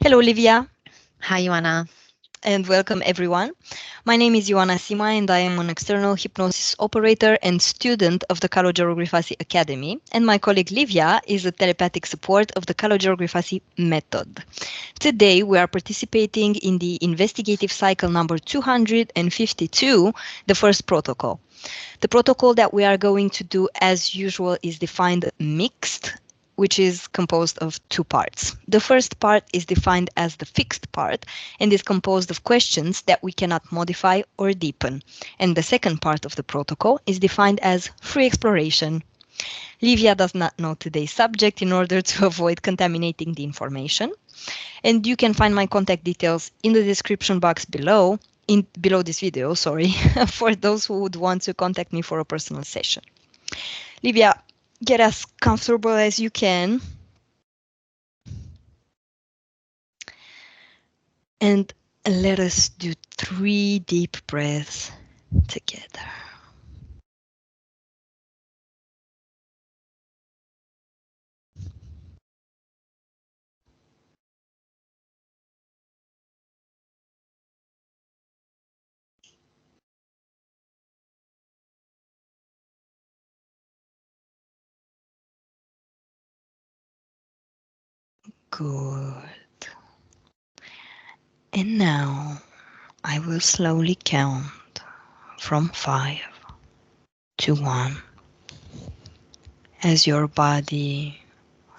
Hello, Livia, Hi, Ioana. and welcome everyone. My name is Ioana Sima, and I am an external hypnosis operator and student of the Grifasi Academy. And my colleague Livia is a telepathic support of the Grifasi method. Today, we are participating in the investigative cycle number 252, the first protocol. The protocol that we are going to do, as usual, is defined mixed, which is composed of two parts. The first part is defined as the fixed part and is composed of questions that we cannot modify or deepen. And the second part of the protocol is defined as free exploration. Livia does not know today's subject in order to avoid contaminating the information. And you can find my contact details in the description box below this video, for those who would want to contact me for a personal session. Livia, get as comfortable as you can. And let us do 3 deep breaths together. Good. And now I will slowly count from 5 to 1 as your body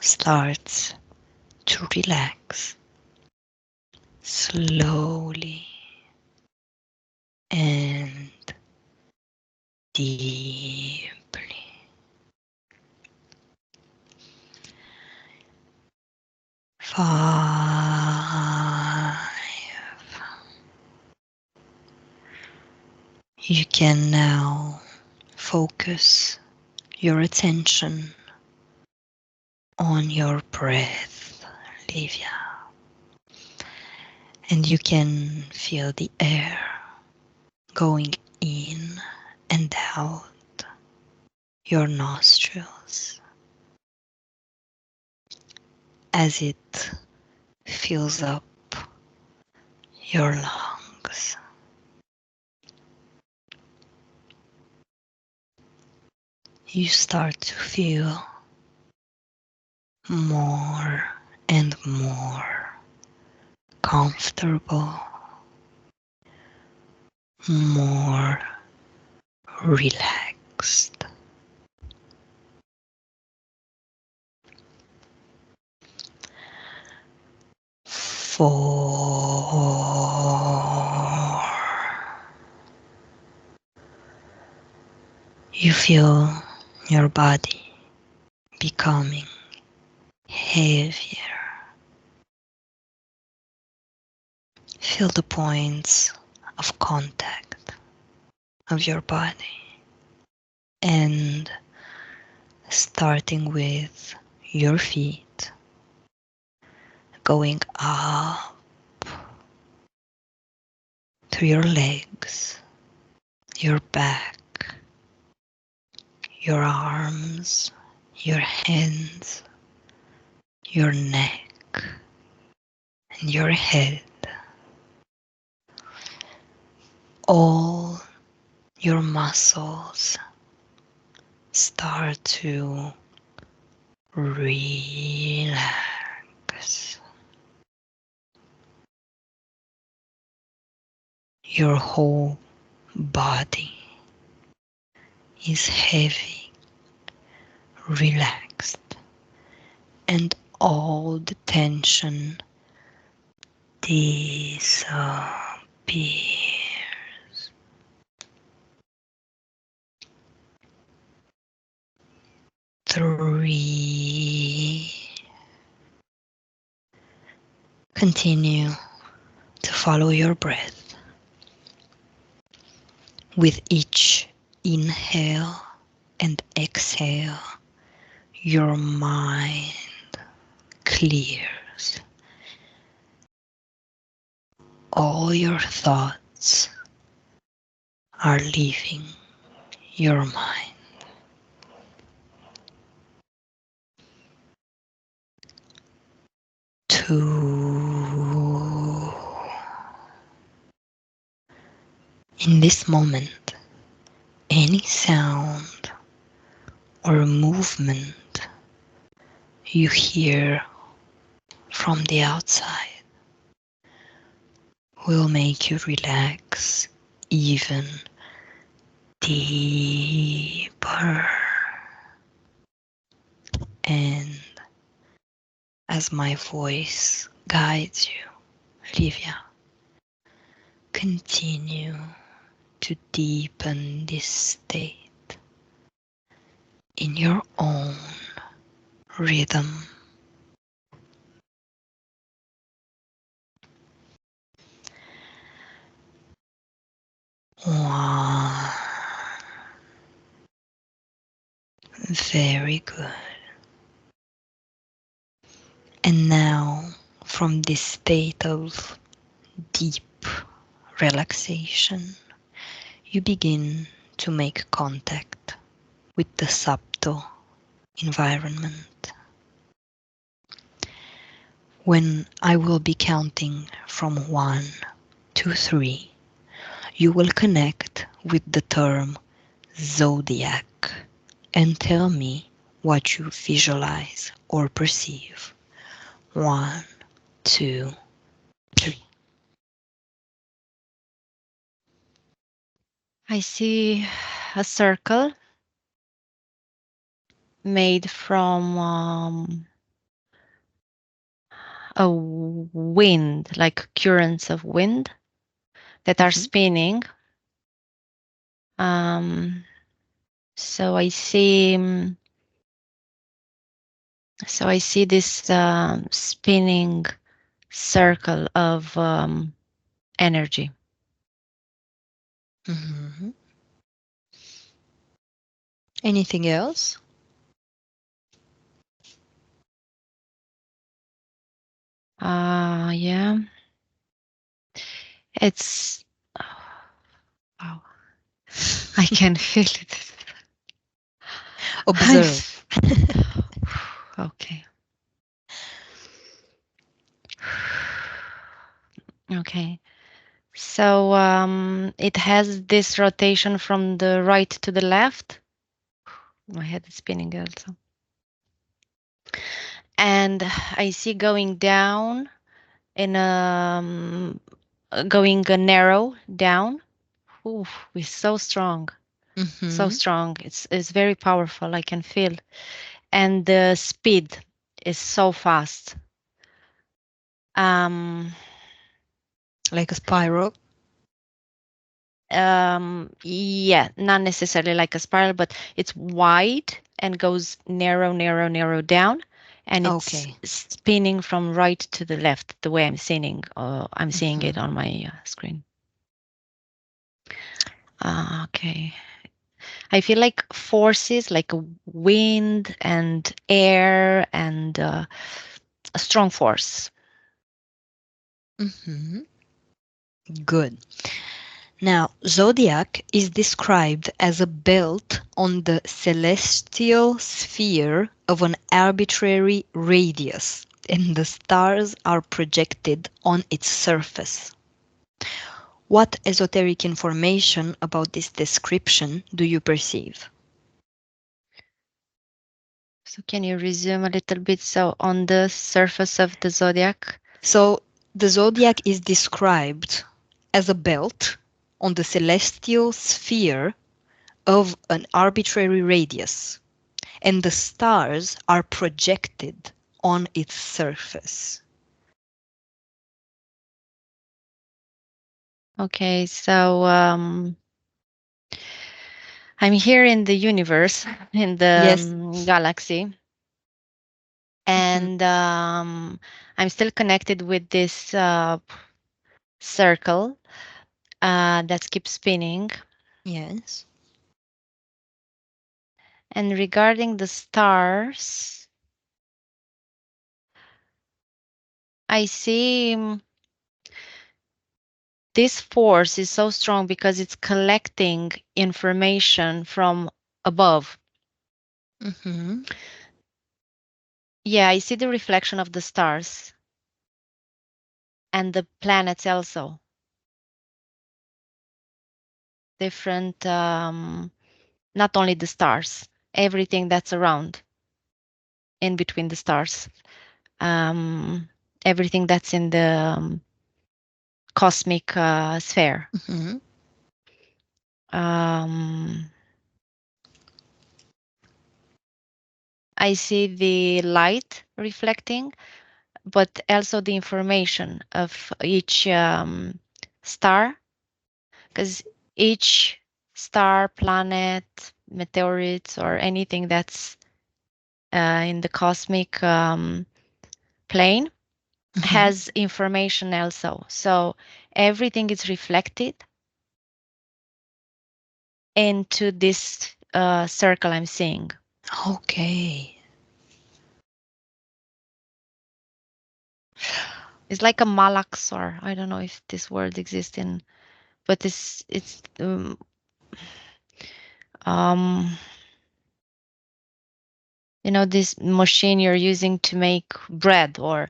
starts to relax slowly and deeply. 5. You can now focus your attention on your breath, Livia. And you can feel the air going in and out your nostrils as it fills up your lungs. You start to feel more and more comfortable, more relaxed. 4. You feel your body becoming heavier. Feel the points of contact of your body, and starting with your feet, going up to your legs, your back, your arms, your hands, your neck, and your head. All your muscles start to relax. Your whole body is heavy, relaxed, and all the tension disappears. 3. Continue to follow your breath. With each inhale and exhale, your mind clears. All your thoughts are leaving your mind. 2. In this moment, any sound or movement you hear from the outside will make you relax even deeper. And as my voice guides you, Livia, continue to deepen this state in your own rhythm. One. Very good. And now, from this state of deep relaxation, you begin to make contact with the subtle environment. When I will be counting from 1 to 3, you will connect with the term Zodiac and tell me what you visualize or perceive. 1, 2, 3. I see a circle made from a wind, like currents of wind that are spinning. So I see this spinning circle of energy. Mm-hmm. Anything else? Yeah. It's wow. I can feel it. Observe. Okay. Okay. So it has this rotation from the right to the left. My head is spinning also. And I see going down in going narrow down. Ooh, it's so strong. So strong. It's very powerful. I can feel. And the speed is so fast. Like a spiral. Yeah, not necessarily like a spiral, but it's wide and goes narrow, narrow, narrow down, and it's Okay. spinning from right to the left, the way I'm seeing it on my screen. Okay. I feel like forces like wind and air and a strong force. Good. Now, zodiac is described as a belt on the celestial sphere of an arbitrary radius, and the stars are projected on its surface. What esoteric information about this description do you perceive? So can you resume a little bit? So on the surface of the zodiac? So, the zodiac is described as a belt on the celestial sphere of an arbitrary radius, and the stars are projected on its surface. Okay, so I'm here in the universe, in the Yes. galaxy, and I'm still connected with this circle that keeps spinning. Yes. And regarding the stars, I see this force is so strong because it's collecting information from above. Yeah, I see the reflection of the stars and the planets also. different, not only the stars, everything that's around in between the stars, everything that's in the cosmic sphere. Mm-hmm. I see the light reflecting, but also the information of each star, because each star, planet, meteorites, or anything that's in the cosmic plane has information also. So everything is reflected into this circle I'm seeing. Okay. It's like a malax, or I don't know if this word exists in, but it's um this machine you're using to make bread, or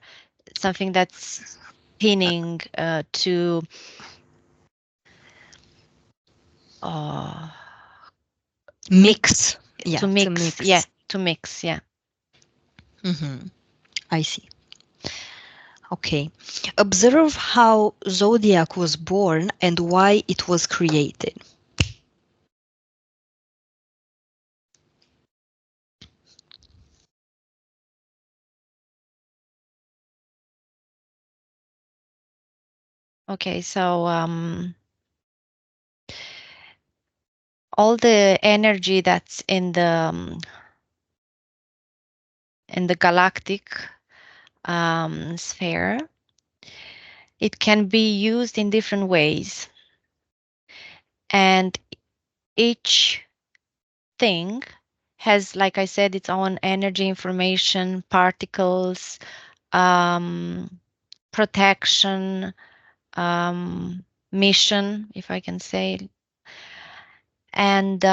something that's spinning to uh Mix. to Yeah, to mix, yeah, mix. to mix, yeah. Mm-hmm. I see. Okay. Observe how Zodiac was born and why it was created. Okay, so all the energy that's in the galactic sphere, it can be used in different ways, and each thing has, like I said, its own energy, information, particles, um, protection, mission, if I can say. And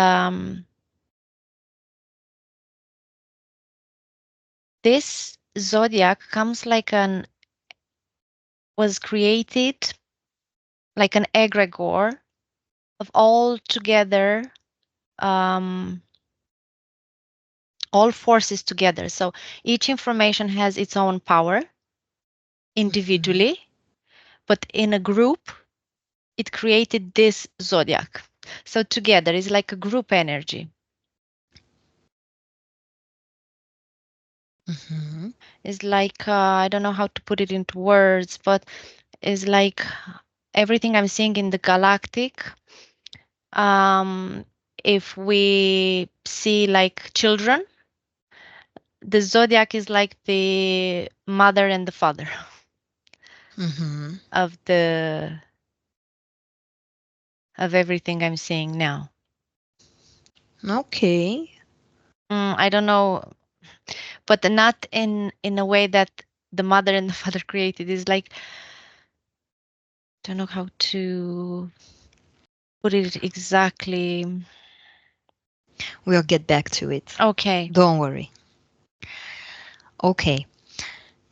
this zodiac comes like was created like an egregore of all together, um, all forces together. So each information has its own power individually, but in a group, it created this zodiac. So together is like a group energy. Mm-hmm. It's like, I don't know how to put it into words, but it's like everything I'm seeing in the galactic. Um, if we see like children, the zodiac is like the mother and the father Mm-hmm. of the of everything I'm seeing now. Okay. I don't know, but not in a way that the mother and the father created. Is like, don't know how to put it exactly. We'll get back to it. Okay. Don't worry. Okay.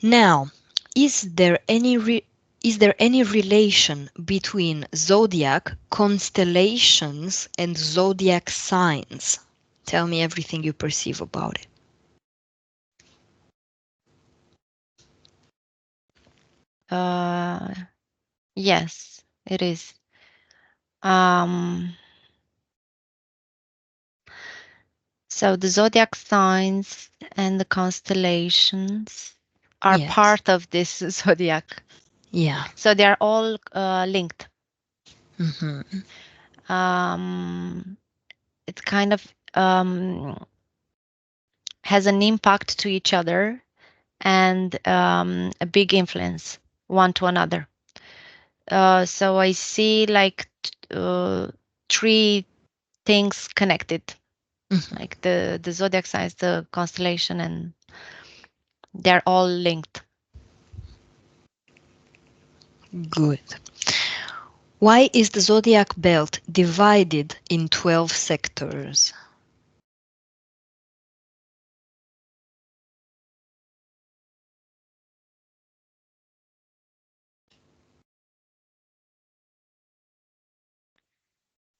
Now, is there any is there any relation between zodiac constellations and zodiac signs? Tell me everything you perceive about it. Uh, yes, it is. Um, so the zodiac signs and the constellations are Yes. part of this zodiac. Yeah. So they are all linked. Mm-hmm. It kind of has an impact to each other, and a big influence one to another. So I see like three things connected, Mm-hmm. like the zodiac signs, the constellation, and they're all linked. Good. Why is the zodiac belt divided in 12 sectors?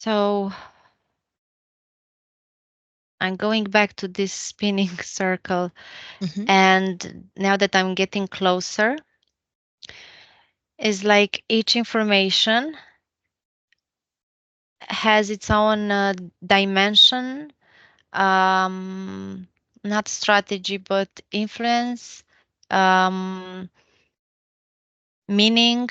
So I'm going back to this spinning circle, and now that I'm getting closer, is like each information has its own dimension, not strategy, but influence, meaning.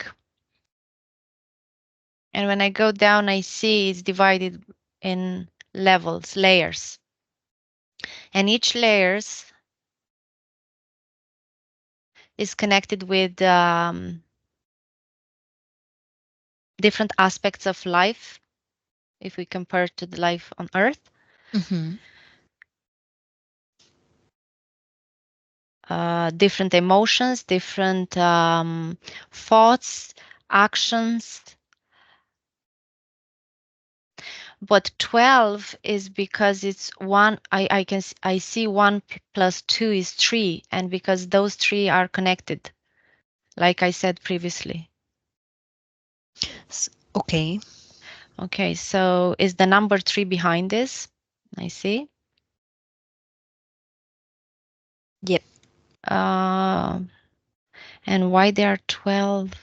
And when I go down, I see it's divided in levels, layers. And each layers is connected with different aspects of life, if we compare to the life on Earth. Different emotions, different thoughts, actions. But 12 is because it's one. I see 1 plus 2 is 3, and because those 3 are connected, like I said previously. Okay. Okay, so is the number 3 behind this? I see. Yep. And why there are 12?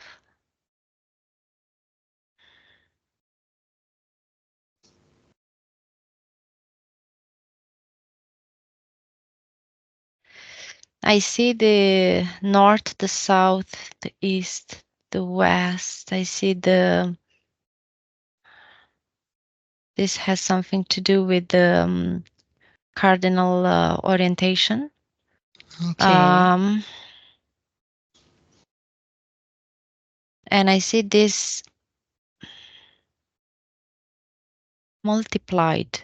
I see the north, the south, the east, the west. I see this has something to do with the cardinal orientation. Okay. And I see this multiplied.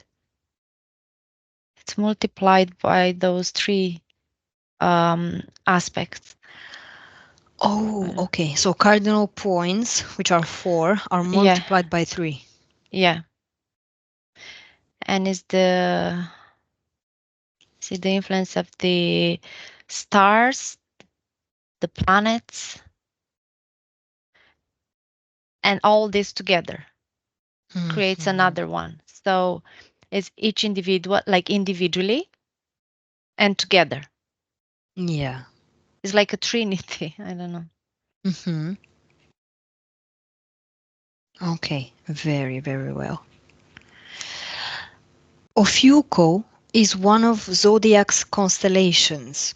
It's multiplied by those 3 aspects. Oh, okay. So cardinal points, which are 4, are multiplied by 3. Yeah. And is the influence of the stars, the planets, and all this together creates another one. So it's each individual, like individually and together. Yeah. It's like a trinity. I don't know. Okay. Very, very well. Ofiuco is one of Zodiac's constellations.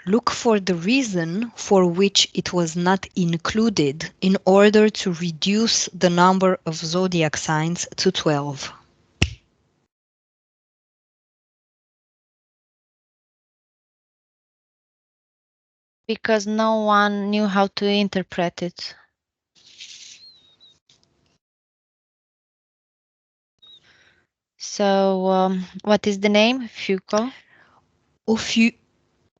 Look for the reason for which it was not included in order to reduce the number of zodiac signs to 12. Because no one knew how to interpret it. So, what is the name? Fuco?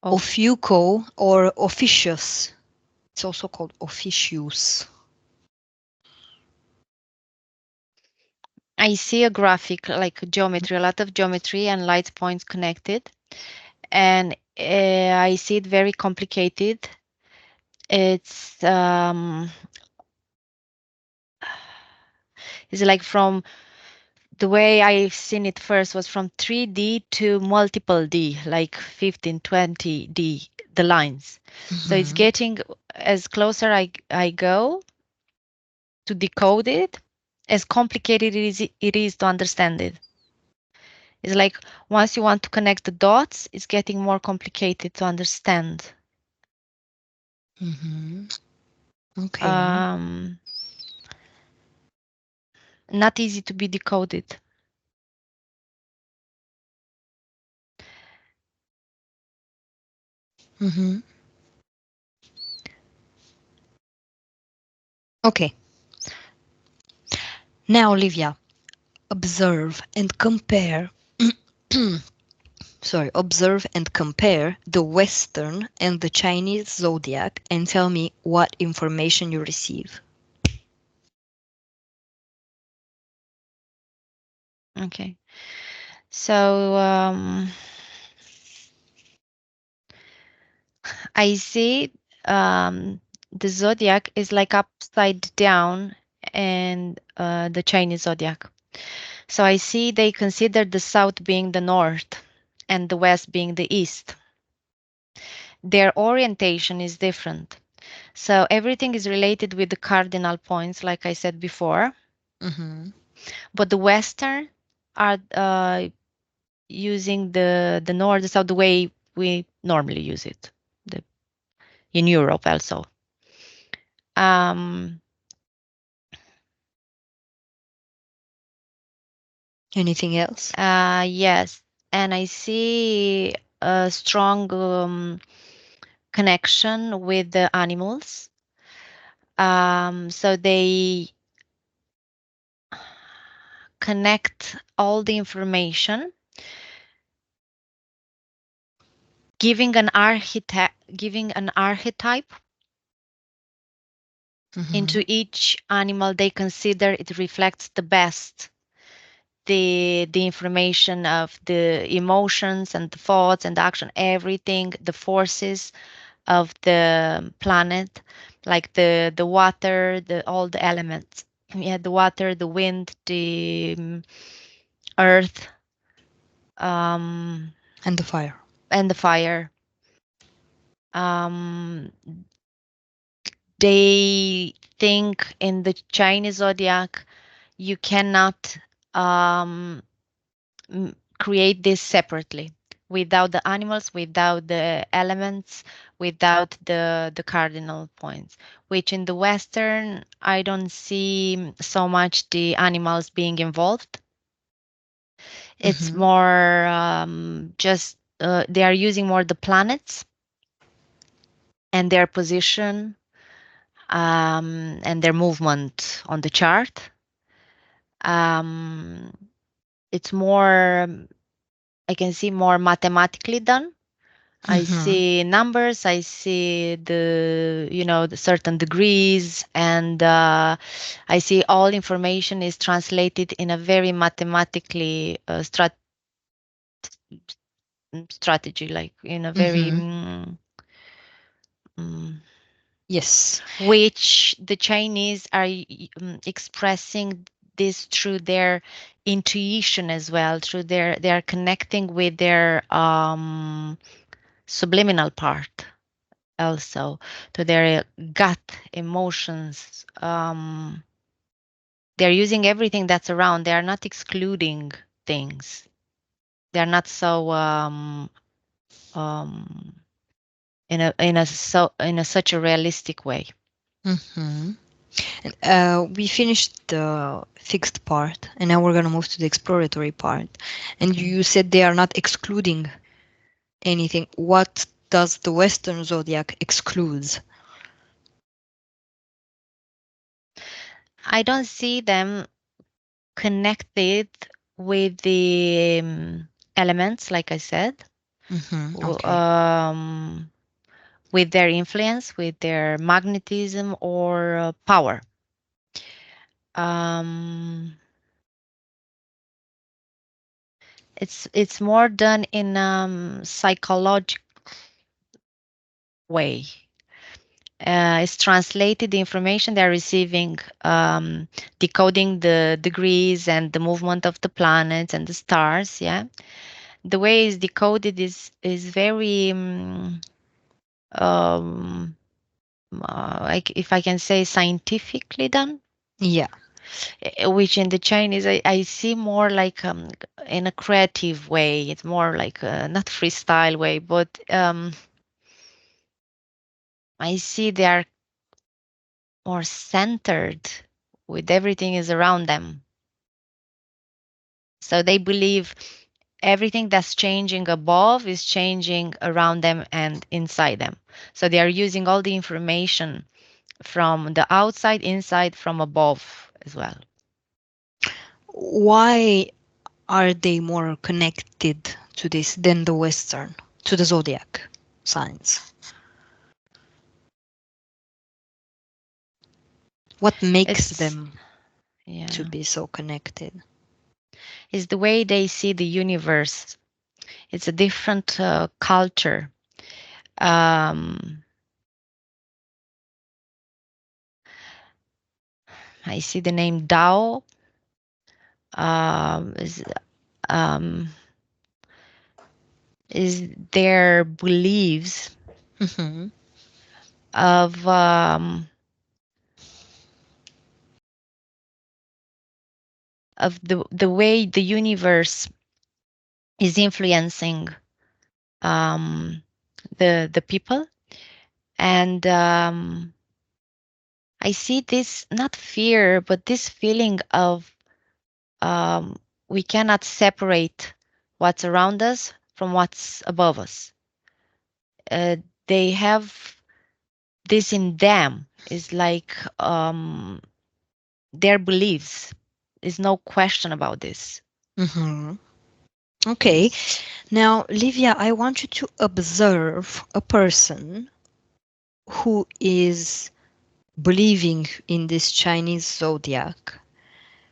Ofiuco or officius. It's also called officius. I see a graphic, like geometry, a lot of geometry and light points connected. And I see it very complicated. It's like from the way I've seen it first was from 3D to multiple D, like 15, 20D, the lines. So it's getting as closer I go to decode it, as complicated it is to understand it. It's like once you want to connect the dots, it's getting more complicated to understand. Okay. Not easy to be decoded. Okay. Now, Livia, observe and compare. Observe and compare the Western and the Chinese zodiac and tell me what information you receive. Okay. So I see the zodiac is like upside down and the Chinese zodiac. So I see they consider the south being the north and the west being the east. Their orientation is different. So everything is related with the cardinal points, like I said before. Mm-hmm. But the western are using the north, the south, the way we normally use it, the, in Europe also. Um, Anything else? yes, and I see a strong connection with the animals. So they connect all the information, giving an archetype Mm-hmm. into each animal they consider it reflects the best the information of the emotions and the thoughts and the action, everything, the forces of the planet, like the water, the all the elements. Yeah, the water, the wind, the earth, um, And the fire. and the fire. Um, they think in the Chinese zodiac you cannot um, create this separately without the animals, without the elements, without the cardinal points, which in the western I don't see so much the animals being involved. It's Mm-hmm. more just they are using more the planets and their position and their movement on the chart. um, it's more, I can see more mathematically done. I Mm-hmm. see numbers, I see the certain degrees, and I see all information is translated in a very mathematically strategy, like in a very, Mm-hmm. mm, Yes. which the Chinese are expressing this through their intuition as well, through they are connecting with their subliminal part also, to their gut emotions. They're using everything that's around. They are not excluding things. They're not so um, in a such a realistic way. Mm-hmm. We finished the fixed part, and now we're gonna move to the exploratory part. And Okay. you said they are not excluding anything. What does the Western zodiac excludes? I don't see them connected with the elements, like I said, Mm-hmm. w- Okay. um, with their influence, with their magnetism or power. Um, it's more done in psychological way. It's translated the information they're receiving, decoding the degrees and the movement of the planets and the stars. Yeah, the way it's decoded is very um, like, if I can say, scientifically done. Yeah. Which in the Chinese I see more like in a creative way. It's more like not freestyle way, but I see they are more centered with everything is around them. So they believe everything that's changing above is changing around them and inside them. So they are using all the information from the outside, inside, from above as well. Why are they more connected to this than the Western, to the zodiac signs? What makes It's them to yeah, be so connected? it's the way they see the universe. It's a different culture. Um, I see the name Dao is um, is their beliefs Mm-hmm. of the way the universe is influencing um, the people. And I see this not fear, but this feeling of um, we cannot separate what's around us from what's above us. Uh, they have this in them. Is like their beliefs. There's no question about this. Mm-hmm. Okay. Yes. Now, Livia, I want you to observe a person who is believing in this Chinese zodiac,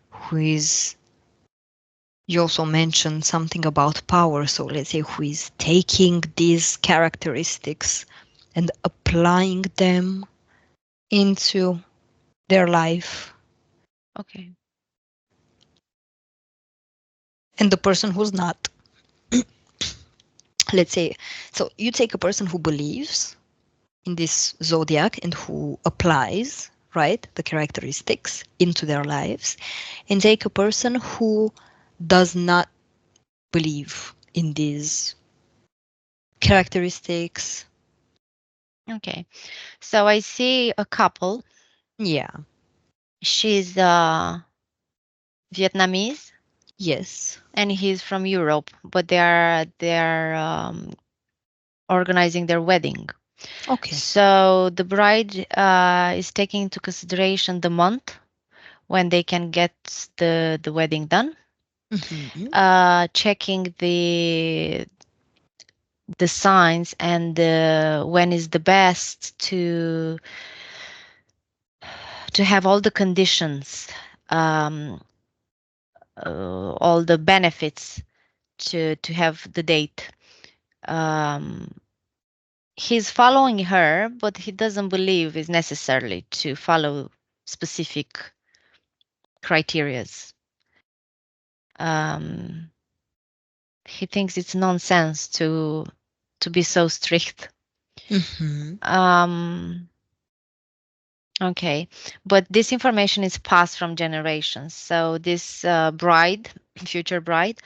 who is, you also mentioned something about power. So let's say who is taking these characteristics and applying them into their life. Okay. And the person who's not, let's say, so you take a person who believes in this zodiac and who applies, right, the characteristics into their lives, and take a person who does not believe in these characteristics. Okay. So I see a couple. Yeah. She's Vietnamese Yes. and he's from Europe, but they are organizing their wedding. Okay. So the bride is taking into consideration the month when they can get the wedding done, Mm-hmm. checking the signs and when is the best to have all the conditions, um, all the benefits to have the date. Um, he's following her, but he doesn't believe is necessarily to follow specific criterias. Um, he thinks it's nonsense to be so strict. Mm-hmm. Um, okay, but this information is passed from generations. So this bride, future bride,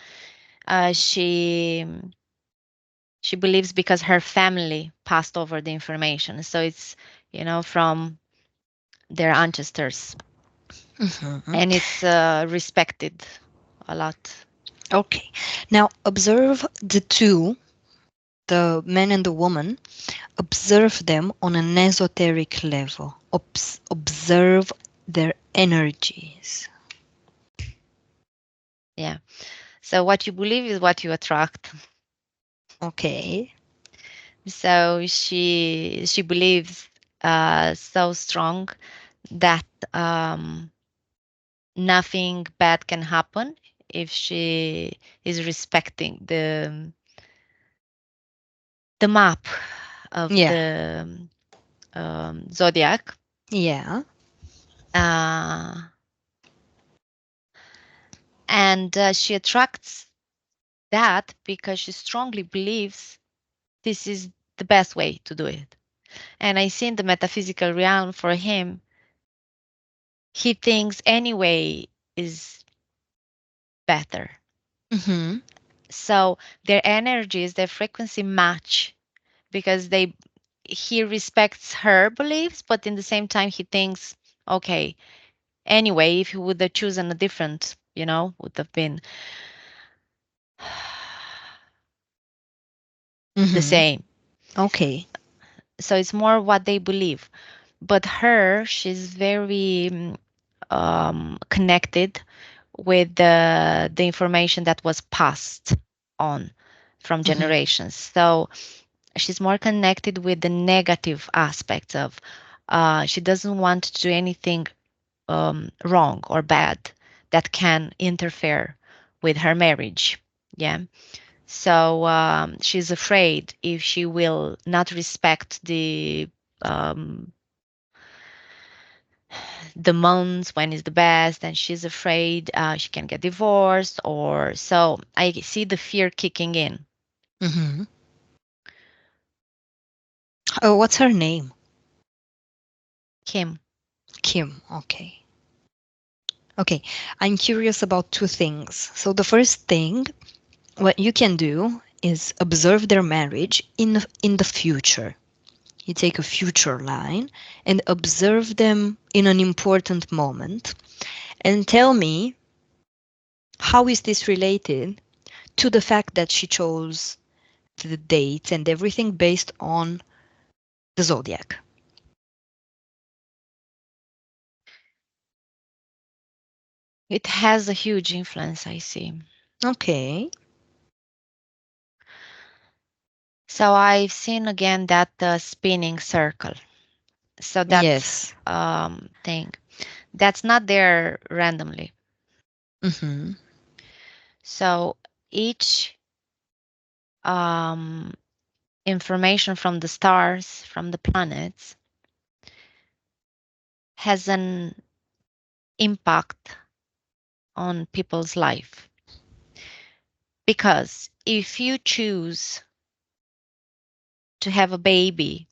she believes because her family passed over the information. So it's from their ancestors, Mm-hmm. and it's respected a lot. Okay. Now observe the two, the man and the woman. Observe them on an esoteric level. Observe their energies. Yeah. So what you believe is what you attract. Okay. So she believes so strong that nothing bad can happen if she is respecting the map of Yeah. the zodiac. Yeah. Uh, and she attracts that because she strongly believes this is the best way to do it. And I see in the metaphysical realm for him, he thinks anyway is better. Mm-hmm. So their energies, their frequency match because he respects her beliefs, but in the same time he thinks, okay, anyway, if he would have chosen a different, would have been the Mm-hmm. same. Okay. So it's more what they believe. But her, she's very connected with the information that was passed on from Mm-hmm. generations. So she's more connected with the negative aspects of she doesn't want to do anything wrong or bad that can interfere with her marriage. Yeah. So she's afraid if she will not respect the um, the months when is the best, and she's afraid she can get divorced, or so I see the fear kicking in. Mm-hmm. Oh, what's her name? Kim. Kim. Okay. Okay. I'm curious about two things. So the first thing, what you can do is observe their marriage in the future. You take a future line and observe them in an important moment and tell me, how is this related to the fact that she chose the dates and everything based on the zodiac? It has a huge influence, I see. Okay. So I've seen again that spinning circle. So that Yes. thing that's not there randomly. Mm-hmm. So each um, information from the stars, from the planets, has an impact on people's life. Because if you choose to have a baby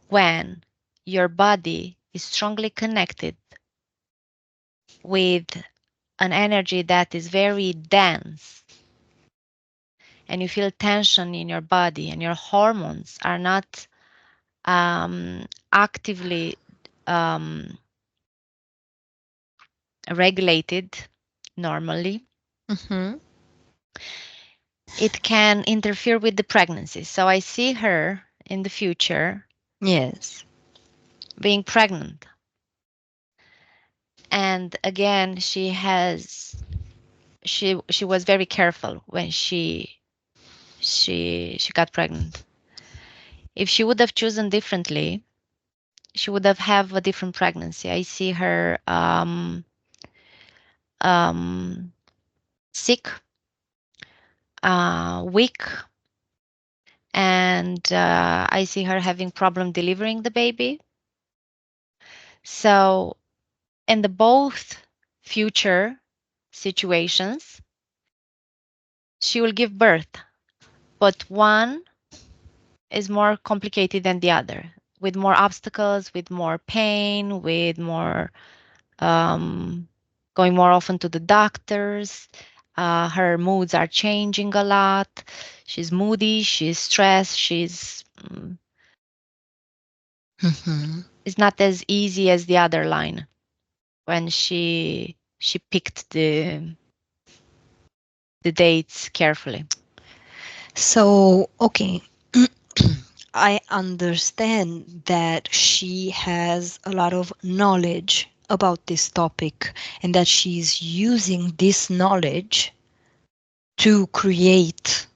when your body is strongly connected with an energy that is very dense, and you feel tension in your body and your hormones are not actively um, regulated normally, Mm-hmm. it can interfere with the pregnancy. So I see her in the future Yes. being pregnant. And again, she was very careful when she got pregnant. If she would have chosen differently, she would have a different pregnancy. I see her um, sick, weak, and I see her having problem delivering the baby. So in the both future situations, she will give birth, but one is more complicated than the other, with more obstacles, with more pain, with more um, going more often to the doctors. Her moods are changing a lot. She's moody, she's stressed, Mm-hmm. it's not as easy as the other line when she picked the dates carefully. So, okay. I understand that she has a lot of knowledge about this topic and that she's using this knowledge to create,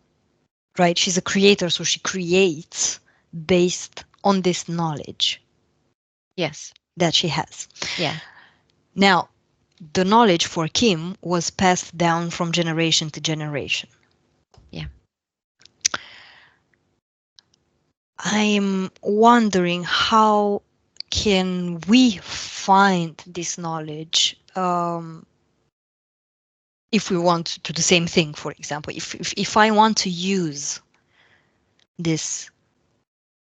right? She's a creator, so she creates based on this knowledge Yes. that she has. Yeah. Now, the knowledge for Kim was passed down from generation to generation. Yeah. I'm wondering, how can we find this knowledge, if we want to do the same thing? For example, if I want to use this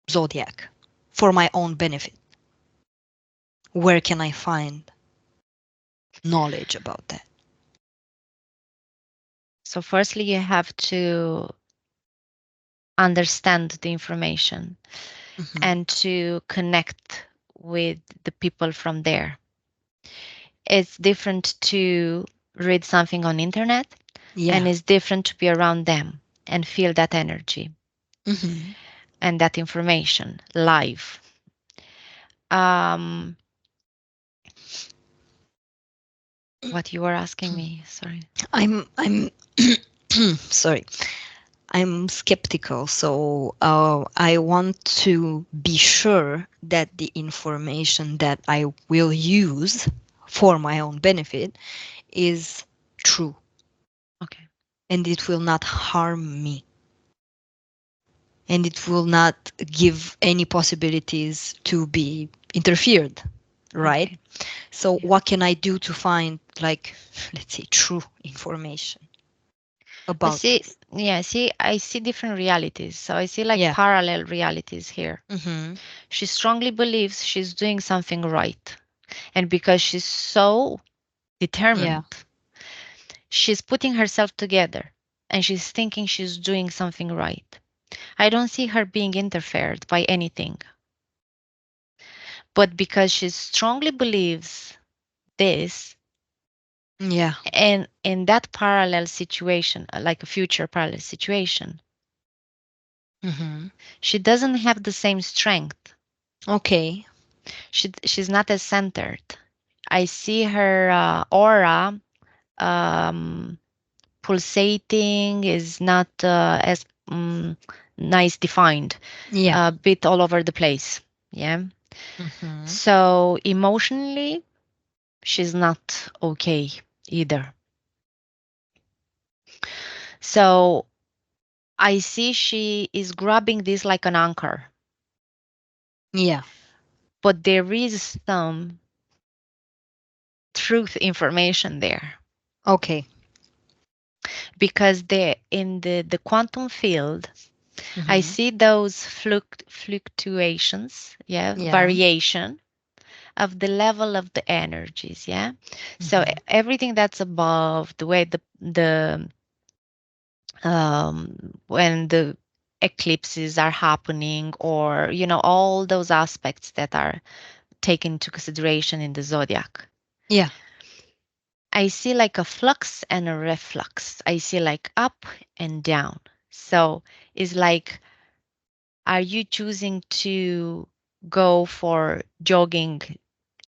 zodiac for my own benefit, where can I find knowledge about that? So firstly, you have to understand the information Hmm. and to connect with the people from there. It's different to read something on internet, Yeah. and it's different to be around them and feel that energy Hmm. and that information live. Um, what you were asking me, sorry. I'm sorry. I'm skeptical, so I want to be sure that the information that I will use for my own benefit is true Okay. and it will not harm me and it will not give any possibilities to be interfered. right? Okay. So Yeah. what can I do to find, like, let's say, true information But about see, this? yeah, see, I see different realities. So I see like Yeah. parallel realities here. Mm-hmm. She strongly believes she's doing something right. And because she's so Yeah. determined, she's putting herself together and she's thinking she's doing something right. I don't see her being interfered by anything. But because she strongly believes this, Yeah. and in that parallel situation, like a future parallel situation, Mm-hmm. she doesn't have the same strength. Okay. She's not as centered. I see her aura um, pulsating, is not as nice defined, Yeah. a bit all over the place. Yeah. Mm-hmm. So emotionally, she's not okay either. So I see she is grabbing this like an anchor, Yeah. but there is some truth information there Okay. because in the quantum field, I Mm-hmm. see those fluctuations, yeah, Yeah. variation of the level of the energies, yeah. So Mm-hmm. everything that's above the way the when the eclipses are happening, or all those aspects that are taken into consideration in the zodiac, Yeah. I see like a flux and a reflux. I see like up and down. So it's like, are you choosing to go for jogging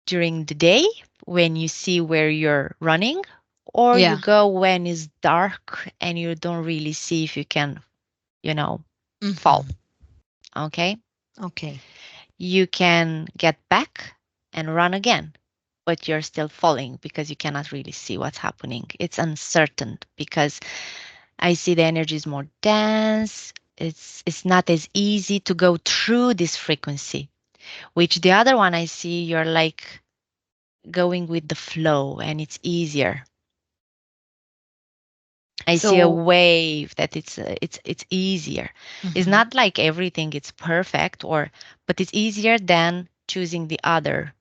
during the day when you see where you're running, or you Yeah. go when it's dark and you don't really see if you can, you know, fall? Mm-hmm. Okay. Okay. You can get back and run again, but you're still falling because you cannot really see what's happening. It's uncertain because I see the energy is more dense. It's not as easy to go through this frequency, which the other one I see you're like going with the flow and it's easier. I see a So, wave that it's easier. It's mhm. not like everything it's perfect, or but it's easier than choosing the other.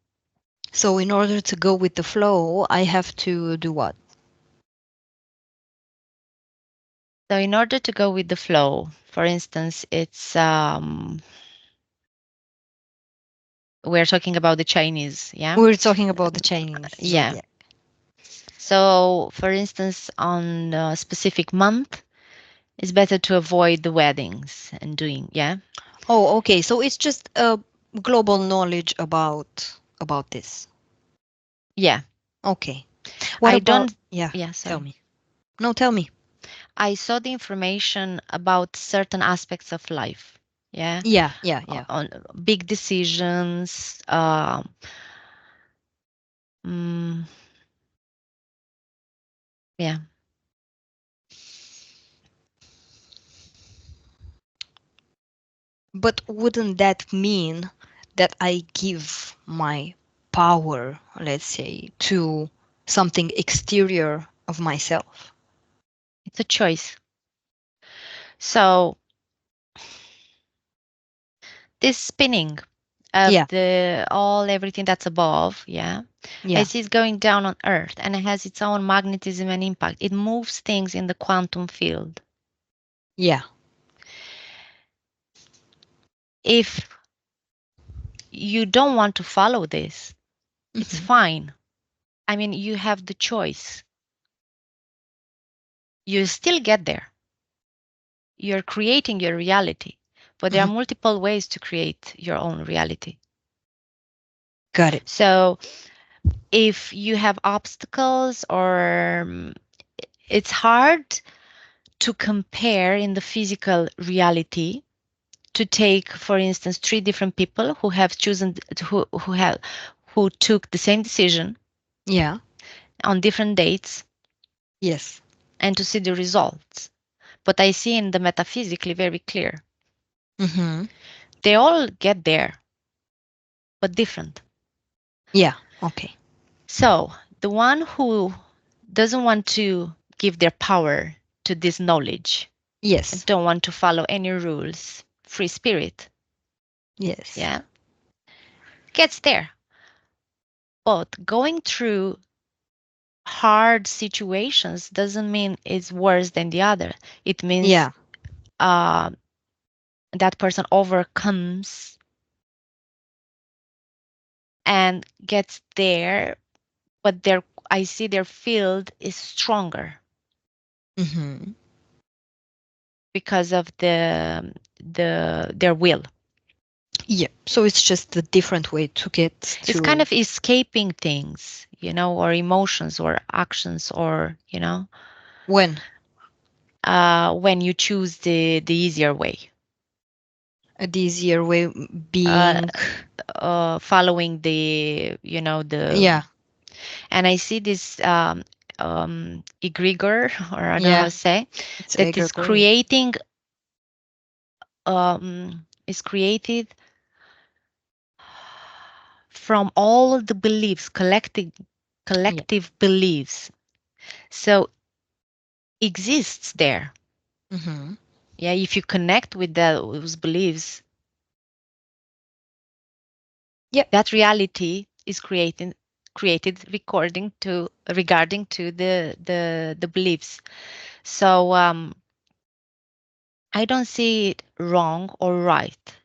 So in order to go with the flow, I have to do what? So in order to go with the flow, for instance, it's we're talking about the Chinese, yeah? We're talking about the Chinese Yeah. zodiac. So for instance, on a specific month, it's better to avoid the weddings and doing, yeah? Oh, okay. So it's just a global knowledge about this. Yeah. Okay. What I about, don't yeah, yeah, tell sorry. me. No, tell me. I saw the information about certain aspects of life. Yeah. Yeah, yeah, yeah. On big decisions, mm, yeah. But wouldn't that mean that I give my power, let's say, to something exterior of myself? It's a choice. So this spinning of Yeah, the all everything that's above, yeah, I yeah, see it's going down on Earth and it has its own magnetism and impact. It moves things in the quantum field. yeah. If you don't want to follow this, it's Hmm. fine. I mean, you have the choice. You still get there. You're creating your reality, but there are Hmm. multiple ways to create your own reality. Got it. So if you have obstacles, or it's hard to compare in the physical reality, to take for instance three different people who have chosen who took the same decision Yeah. on different dates, Yes. and to see the results. But I see in the metaphysically very clear. Hmm. They all get there, but different. Yeah. Okay. So the one who doesn't want to give their power to this knowledge and Yes. don't want to follow any rules, free spirit, Yes. yeah, gets there. But going through hard situations doesn't mean it's worse than the other. It means Yeah. uh, that person overcomes and gets there, but their I see their field is stronger Mm-hmm. because of their will. Yeah. So it's just a different way to get It's kind to of escaping things, or emotions or actions, or when when you choose the easier way, the easier way uh, being. following the Yeah. and I see this egregor, or I don't know how Yeah. to say, It's that egregore. is created from all the beliefs, Yeah. collective beliefs. So exists there. Mm-hmm. Yeah, if you connect with those beliefs, Yeah. that reality is created regarding to the beliefs. So I don't see it wrong or right.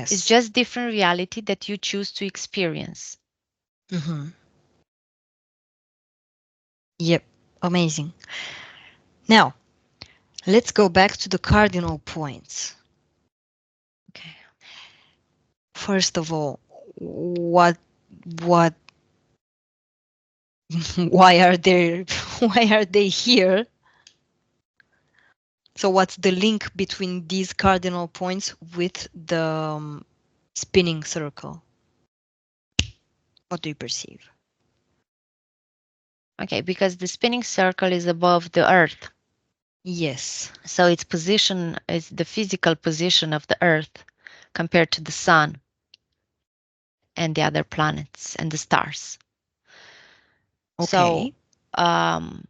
It's Yes. just different reality that you choose to experience. Mm-hmm. Yep. Amazing. Now, let's go back to the cardinal points. Okay. First of all, what why are they why are they here? So what's the link between these cardinal points with the spinning circle? What do you perceive? Okay, because the spinning circle is above the earth. Yes. So its position is the physical position of the earth compared to the sun and the other planets and the stars. So Okay. um,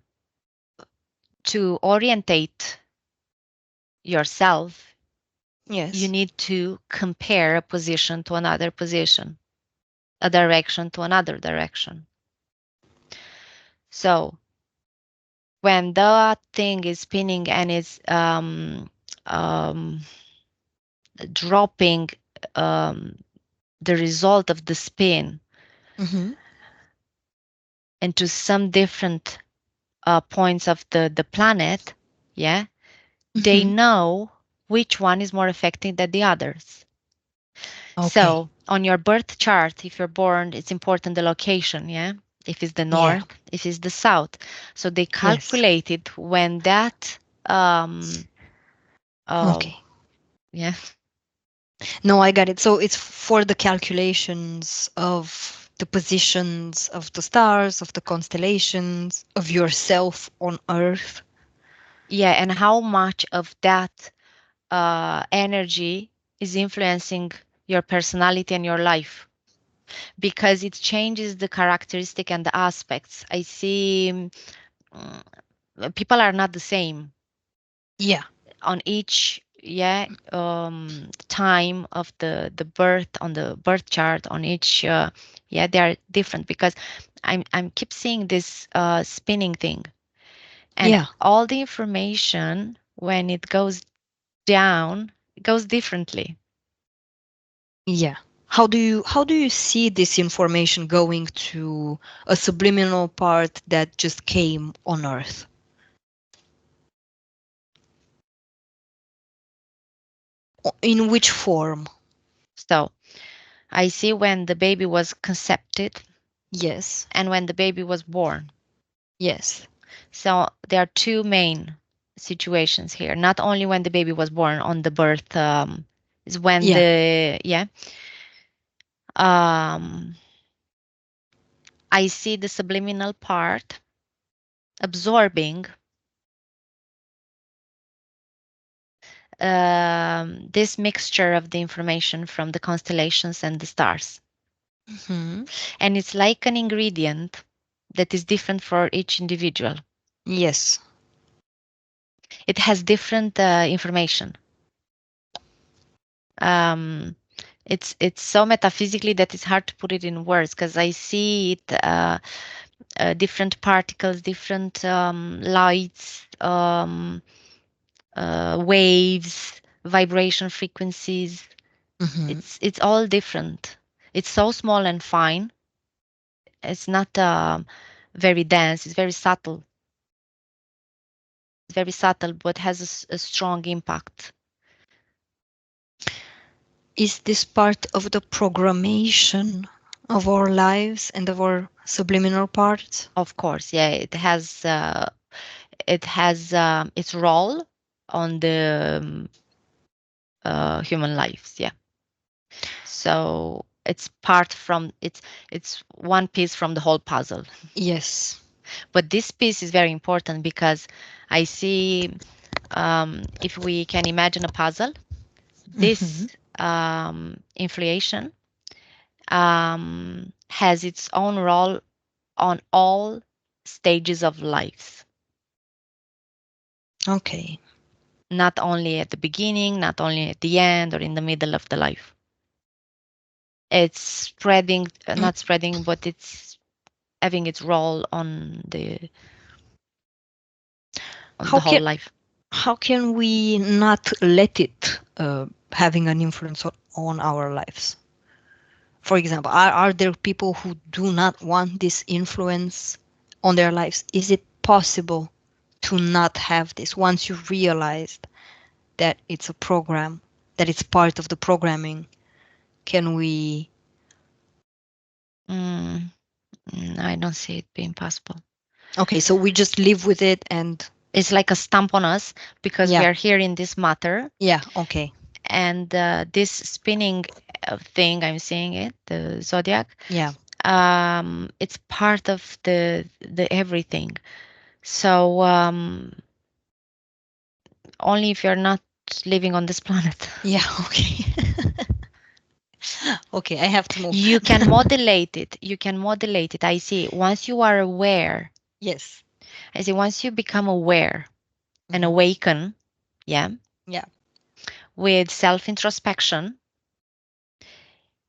to orientate yourself, you Yes. need to compare a position to another position, a direction to another direction. So when that thing is spinning and is um, dropping um, the result of the spin Mm-hmm. into some different points of the planet, yeah, they Mm-hmm. know which one is more effective than the others. Okay. So on your birth chart, if you're born, it's important the location, yeah. If it's the Yeah. north, if it's the south. So they Yes. calculated when that uh, Okay. yeah. No, I got it. So it's for the calculations of the positions of the stars, of the constellations, of yourself on Earth. Yeah, and how much of that energy is influencing your personality and your life, because it changes the characteristic and the aspects. I see people are not the same Yeah. on each, yeah, time of the birth, on the birth chart, on each, yeah, they are different, because I'm keep seeing this spinning thing, and Yeah. all the information when it goes down, it goes differently. Yeah. How do you see this information going to a subliminal part that just came on Earth? In which form? So I see when the baby was conceived Yes. and when the baby was born. Yes. So there are two main situations here. Not only when the baby was born on the birth, is when Yeah. the, yeah. Um, I see the subliminal part absorbing this mixture of the information from the constellations and the stars. Mhm. And it's like an ingredient that is different for each individual. Yes. It has different information. Um, it's so metaphysically that it's hard to put it in words because I see it different particles, different lights, waves, vibration frequencies. Mhm. It's all different. It's so small and fine. It's not very dense. It's very subtle. It's very subtle, but has a strong impact. Is this part of the programmation of our lives and of our subliminal parts? Of course, yeah, it has its role on the human lives. Yeah, so it's part from it's one piece from the whole puzzle. Yes. But this piece is very important because I see if we can imagine a puzzle, Mhm. this inflation has its own role on all stages of life, Okay. not only at the beginning, not only at the end or in the middle of the life. It's spreading, Mm. not spreading, but it's having its role on How the whole can life. how can we not let it having an influence on our lives? For example, are there people who do not want this influence on their lives? Is it possible to not have this once you realized that it's a program, that it's part of the programming? Can we? Mm, I don't see it being possible. Okay, so we just live with it and It's like a stamp on us because we yeah, are here in this matter, yeah, okay, and this spinning thing I'm seeing it, the zodiac, yeah, it's part of the everything. So only if you're not living on this planet. yeah, okay. Okay, I have to move. You can modulate it. You can modulate it. I see. Once you are aware, Yes. I see. Once you become aware and Hmm. awaken, yeah, Yeah, with self introspection,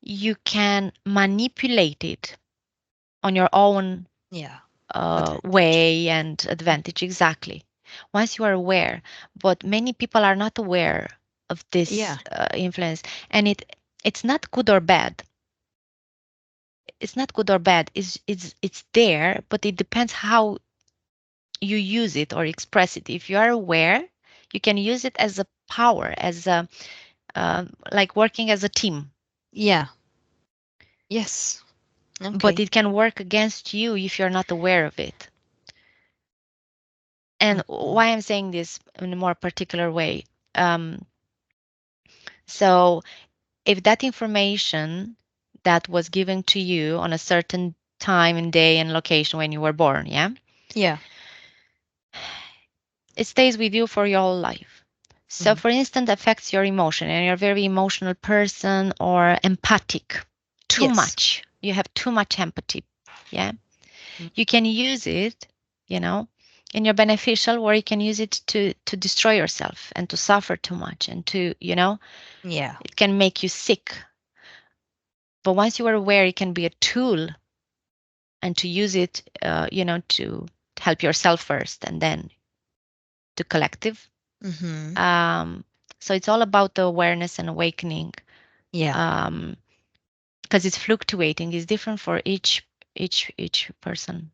you can manipulate it on your own yeah, advantage. way and advantage. Exactly. Once you are aware, but many people are not aware of Yeah, this influence, and it's not good or bad. It's not good or bad. It's there, but it depends how you use it or express it. If you are aware, you can use it as a power, as a like working as a team. yeah, yes, But okay. it can work against you if you're not aware of it. And Mhm. why I'm saying this in a more particular way. Um, so if that information that was given to you on a certain time and day and location when you were born, yeah, Yeah. it stays with you for your whole life. So, Mhm. for instance, affects your emotion, and you're a very emotional person or empathic, too Yes. much. You have too much empathy. Yeah. Mm. You can use it, you know, in your beneficial, or you can use it to destroy yourself and to suffer too much and to, Yeah. it can make you sick. But once you are aware, it can be a tool and to use it, to help yourself first and then to collective. Hmm. Um, so it's all about the awareness and awakening, Yeah. because it's fluctuating. It's different for each person.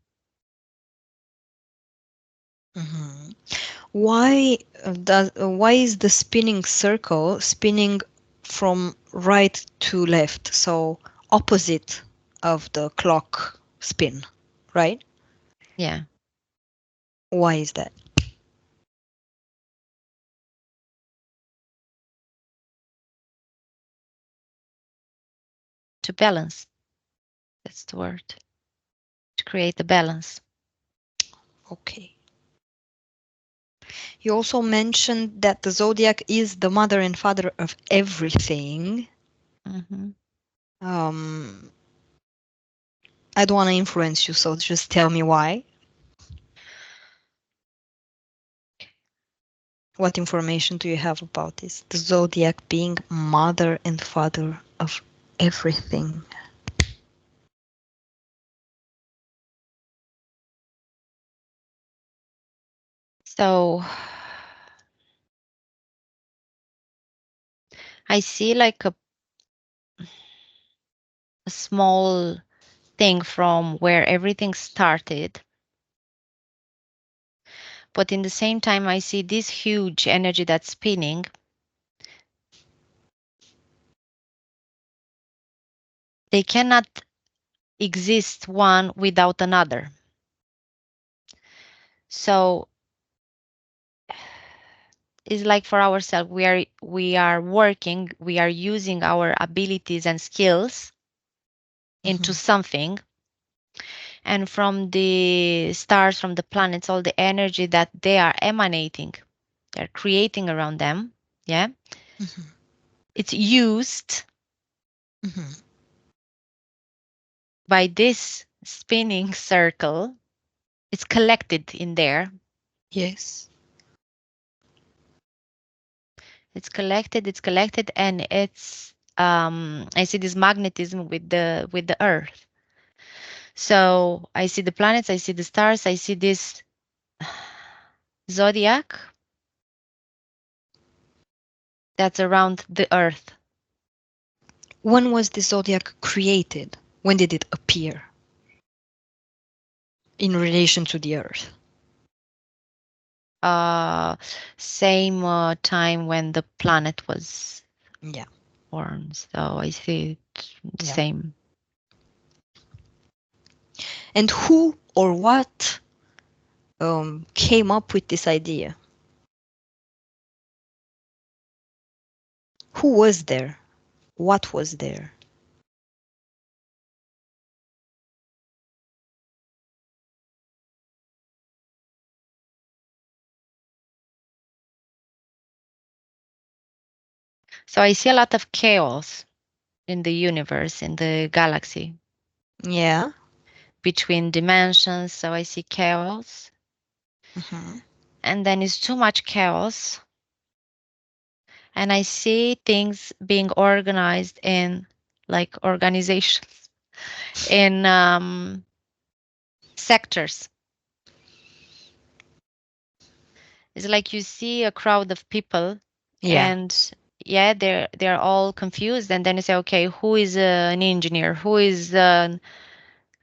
Hmm. Why is the spinning circle spinning from right to left, so opposite of the clock spin, right? Yeah, Why is that? to balance. That's the word. To create the balance. Okay. You also mentioned that the zodiac is the mother and father of everything. Hmm. Um, I don't want to influence you, so just tell me why. What information do you have about this? The zodiac being mother and father of everything. So I see like a small thing from where everything started, but in the same time, I see this huge energy that's spinning. They cannot exist one without another. So it's like for ourselves, we are working, we are using our abilities and skills into Mhm. something, and from the stars, from the planets, all the energy that they are emanating, they're creating around them, yeah, Mhm. it's used Mhm. by this spinning circle. It's collected in there. Yes. It's collected, and it's I see this magnetism with the earth. So I see the planets, I see the stars, I see this zodiac that's around the earth. When was the zodiac created? When did it appear in relation to the earth? uh Same time when the planet was Yeah. born, so I see it the Yeah. same. And who or what came up with this idea? Who was there? What was there? So I see a lot of chaos in the universe, in the galaxy, Yeah. between dimensions. So I see chaos, Hmm. and then it's too much chaos, and I see things being organized in like organizations in sectors. It's like you see a crowd of people, Yeah. and yeah, they're all confused, and then you say, okay, who is an engineer, who is an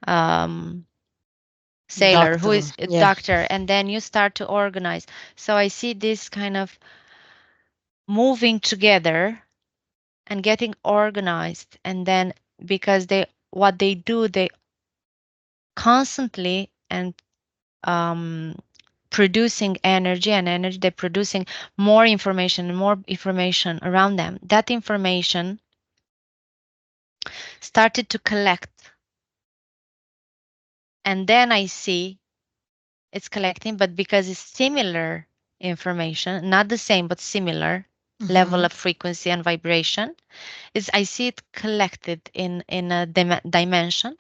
um, sailor, who Doctor. is a Yeah. doctor, and then you start to organize. So I see this kind of moving together and getting organized, and then because they what they do, they constantly and um, producing energy and energy, they're producing more information and more information around them. That information started to collect, and then I see it's collecting, but because it's similar information, not the same but similar level Hmm. of frequency and vibration, is I see it collected in a dimension,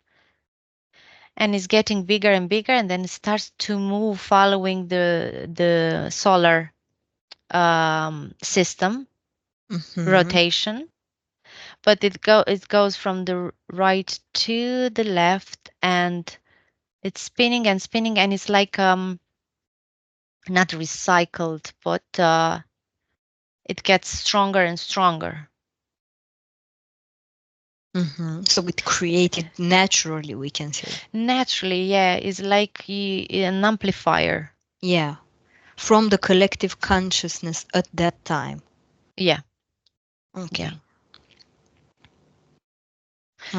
and it's getting bigger and bigger, and then it starts to move following the solar system Hmm. rotation, but it goes from the right to the left, and it's spinning and spinning, and it's like not recycled, but it gets stronger and stronger. Hmm. So it created Yeah. naturally, we can say. Naturally, yeah, it's like an amplifier. Yeah. From the collective consciousness at that time. Yeah, yeah. Okay.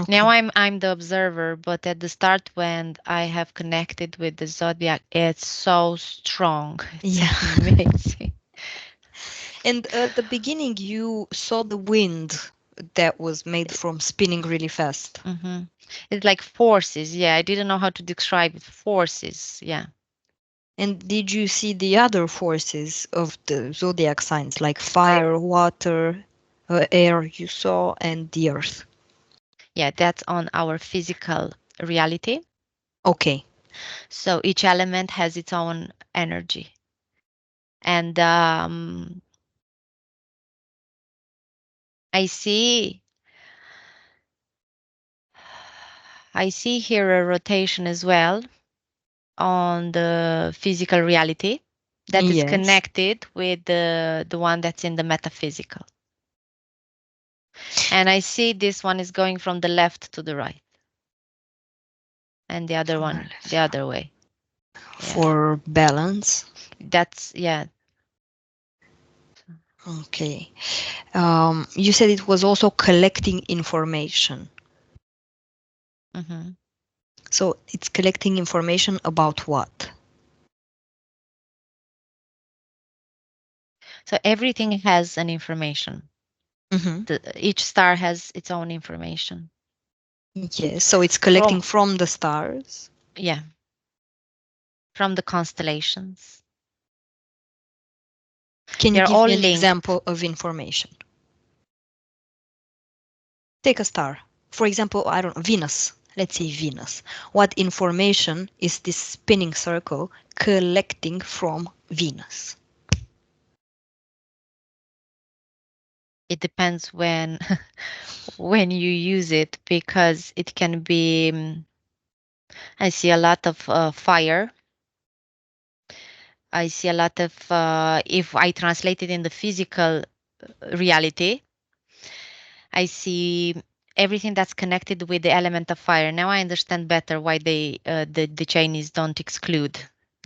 Now Okay. I'm the observer, but at the start when I have connected with the zodiac, it's so strong. It's Yeah. amazing. And at the beginning, you saw the wind that was made from spinning really fast. Hmm. It's like forces. Yeah, I didn't know how to describe it. Forces. Yeah. And did you see the other forces of the zodiac signs, like fire, water, air you saw, and the earth? Yeah, that's on our physical reality. Okay. So each element has its own energy. And I see here a rotation as well on the physical reality that is Yes. connected with the one that's in the metaphysical. And I see this one is going from the left to the right, and the other From the one the left. other way. Yeah. For balance. That's yeah. Okay. You said it was also collecting information. hmm So it's collecting information about what? So everything has an information. Mm-hmm. Each star has its own information. Yes. So it's collecting From from the stars. yeah, from the constellations. Can you They're give all me an linked. example of information? Take a star. For example, I don't know, Venus. Let's say Venus. What information is this spinning circle collecting from Venus? It depends when when you use it, because it can be I see a lot of fire. I see a lot of if I translate it in the physical reality, I see everything that's connected with the element of fire. Now I understand better why the Chinese don't exclude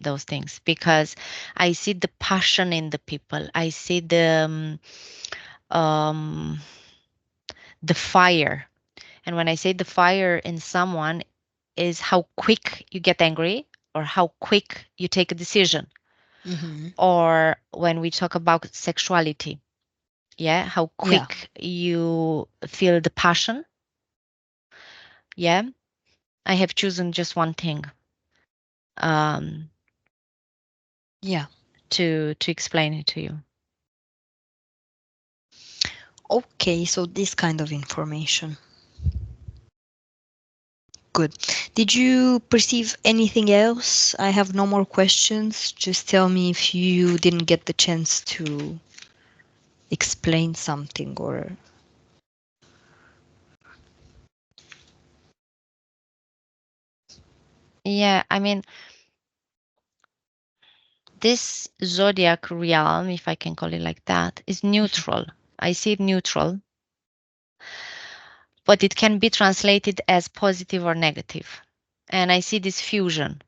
those things, because I see the passion in the people. I see um, the fire. And when I say the fire in someone is how quick you get angry or how quick you take a decision. Mm-hmm. Or when we talk about sexuality, yeah, how Yeah. quick you feel the passion. Yeah, I have chosen just one thing um, Yeah. to explain it to you. Okay, so this kind of information. Good. Did you perceive anything else? I have no more questions. Just tell me if you didn't get the chance to explain something or. Yeah, I mean, this zodiac realm, if I can call it like that, is neutral. I see it neutral, but it can be translated as positive or negative. And I see this fusion,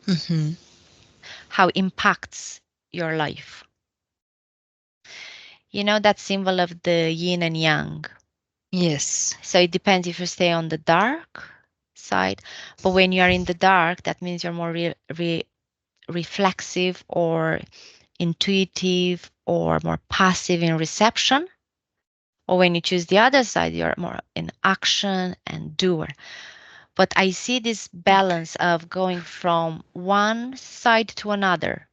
Mm-hmm. how it impacts your life. You know that symbol of the yin and yang. Yes. So it depends if you stay on the dark side, but when you are in the dark, that means you're more reflexive or intuitive or more passive in reception. Or when you choose the other side, you're more in action and doer. But I see this balance of going from one side to another.